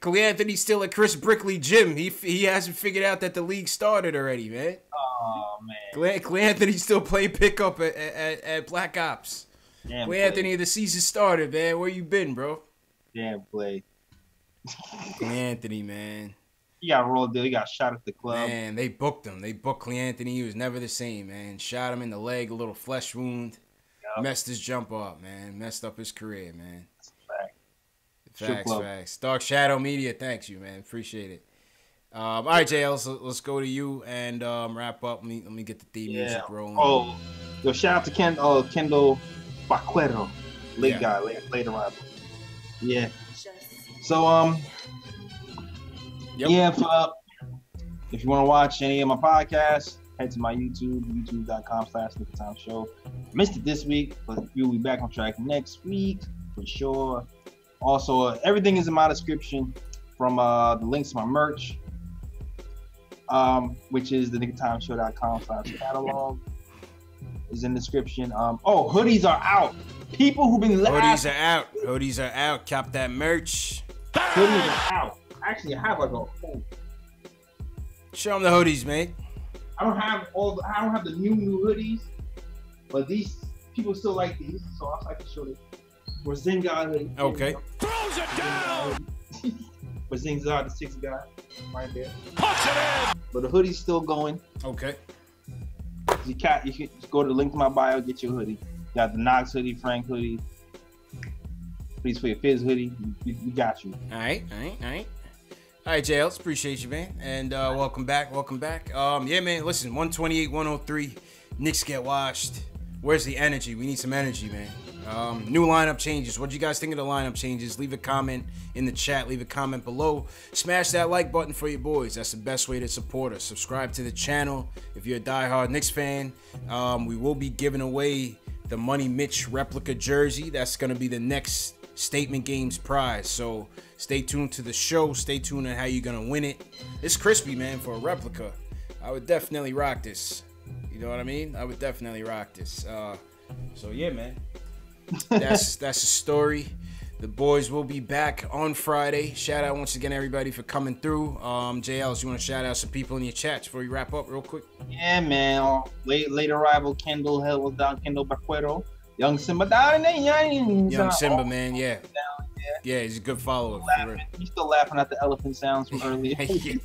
Cle Anthony's still at Chris Brickley gym. He hasn't figured out that the league started already, man. Oh man. Cle Anthony's still playing pickup at Black Ops. Damn, Cle Anthony, the season started, man. Where you been, bro? Damn, play. Cle Anthony, man. He got rolled deal. He got shot at the club. Man, they booked him. They booked Cle Anthony. He was never the same, man. Shot him in the leg, a little flesh wound. Yep. Messed his jump up, man. Messed up his career, man. Facts. Dark Shadow Media, thanks you, man. Appreciate it. All right, JL, let's go to you and wrap up. Let me get the theme music rolling. Oh, yo, shout out to Kendall Baquero, late guy, late arrival. Yeah. So if you want to watch any of my podcasts, head to my YouTube, youtube.com/NickTimeShow. Missed it this week, but you'll be back on track next week for sure. Also, everything is in my description from the links to my merch, which is the NickTimeShow.com/catalog is in the description. Hoodies are out. People who've been Hoodies are out. Cop that merch. Hoodies are out. Actually, I have like a whole. Show them the hoodies, mate. I don't have the new hoodies, but these people still like these, so I like to show them. For Zingard hoodie. Okay. Throws it down. For Zingard, the 6 guy, right there. Puts it in. But the hoodie's still going. Okay. You can just go to the link to my bio, get your hoodie. Got the Knox hoodie, Frank hoodie. Please for your Fizz hoodie. We got you. All right. All right, JLs, appreciate you, man. And welcome back. Yeah, man, listen, 128, 103. Knicks get washed. Where's the energy? We need some energy, man. New lineup changes. What do you guys think of the lineup changes? Leave a comment in the chat. Leave a comment below. Smash that like button for your boys. That's the best way to support us. Subscribe to the channel if you're a diehard Knicks fan. We will be giving away the Money Mitch replica jersey. That's going to be the next Statement Games prize. So stay tuned to the show. Stay tuned on how you're going to win it. It's crispy, man, for a replica. I would definitely rock this. You know what I mean? I would definitely rock this. So yeah, man. That's the story. The boys will be back on Friday. Shout out once again everybody for coming through. JLs, you want to shout out some people in your chats before we wrap up real quick? Yeah, man. Late arrival, Kendall Hill was down, Kendall Baquero. Young Simba down there. Young Simba, man, yeah. Yeah, he's a good follower. He's still laughing at the elephant sounds from earlier. Yeah.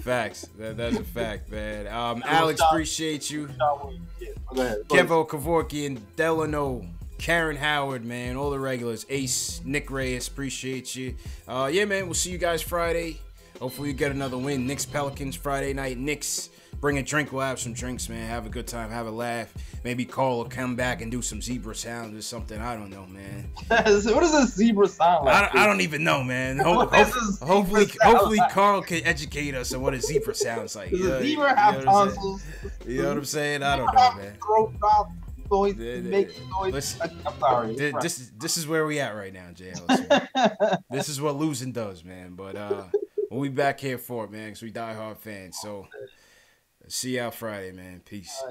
Facts. That's a fact, man. Alex, appreciate you. Kevo Kevorkian, Delano, Karen Howard, man, all the regulars. Ace, Nick Reyes, appreciate you. Yeah, man, we'll see you guys Friday. Hopefully you get another win. Knicks Pelicans Friday night. Knicks, bring a drink. We'll have some drinks, man. Have a good time. Have a laugh. Maybe Carl will come back and do some zebra sounds or something. I don't know, man. What does a zebra sound like? I don't even know, man. Hopefully Carl can educate us on what a zebra sounds like. Does a zebra have tonsils? You know what I'm saying? I don't know, man. Throat drop, noise, make noise. Listen, I'm sorry. This is where we at right now, JL. This is what losing does, man. But we'll be back here for it, man, because we die hard fans. So see y'all Friday, man. Peace.